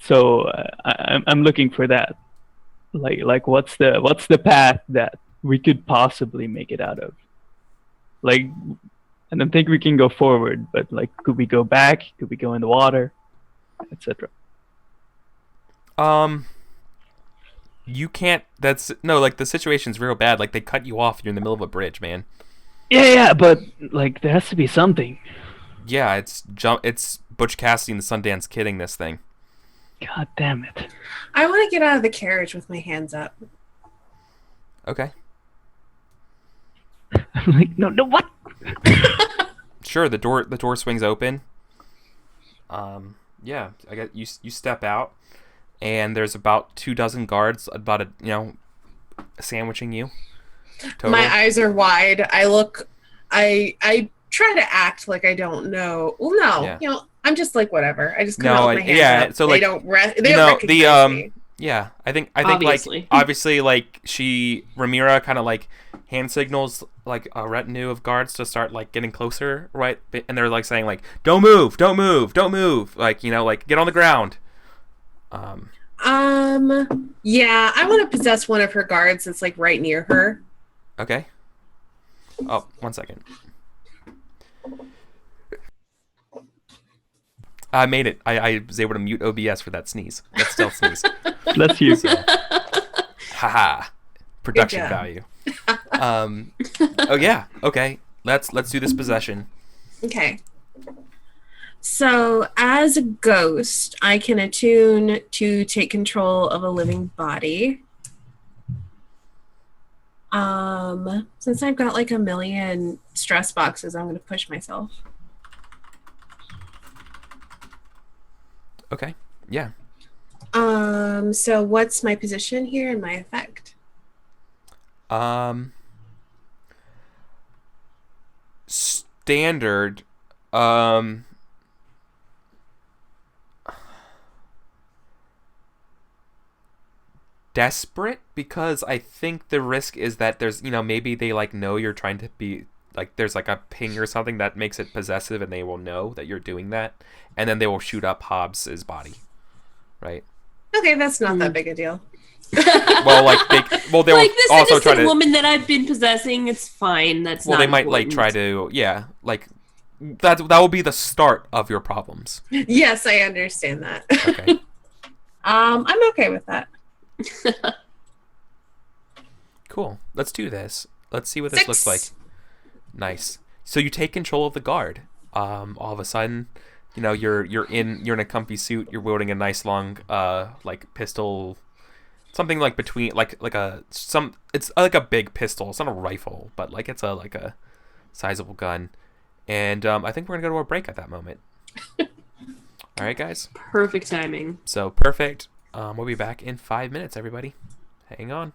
So I'm looking for that. Like what's the path that we could possibly make it out of? Like, I don't think we can go forward, but like, could we go back? Could we go in the water, etc.? You can't. Like the situation's real bad. Like they cut you off. You're in the middle of a bridge, man. Yeah, but like there has to be something. Yeah, it's Butch Cassidy and the Sundance Kidding this thing. God damn it! I want to get out of the carriage with my hands up. Okay. I'm like, no, what? Sure, the door swings open. Yeah, I got you step out, and there's about 24 guards, about sandwiching you. Total. My eyes are wide. I try to act like I don't know. Well, no, Yeah. I'm just like whatever. I just kind of hold my hands up. So like they don't recognize me. Yeah, I think Obviously. like obviously like Rhaenyra kind of like hand signals like a retinue of guards to start like getting closer, right? And they're like saying like, don't move, like like get on the ground. Yeah, I want to possess one of her guards that's like right near her. Okay. Oh, 1 second. I made it. I was able to mute OBS for that sneeze. That stealth sneeze. Bless you. So, haha. Production value. Oh yeah. Okay. Let's do this possession. Okay. So, as a ghost, I can attune to take control of a living body. Since I've got like a million stress boxes, I'm going to push myself. Okay. Yeah. So what's my position here and my effect? Standard. Desperate, because I think the risk is that there's maybe they like know you're trying to be like there's like a ping or something that makes it possessive and they will know that you're doing that and then they will shoot up Hobbs's body, right? Okay, that's not that big a deal. Well, like they like will this also try innocent to woman that I've been possessing. It's fine. That's well not they might important. like try to like that will be the start of your problems. Yes, I understand that. Okay. I'm okay with that. Cool. Let's do this. Let's see what this looks like. Nice. So you take control of the guard. All of a sudden, you're in a comfy suit. You're wielding a nice long like pistol, something like between it's like a big pistol. It's not a rifle, but like it's a sizable gun. And I think we're gonna go to a break at that moment. All right, guys. Perfect timing. So perfect. We'll be back in 5 minutes, everybody. Hang on.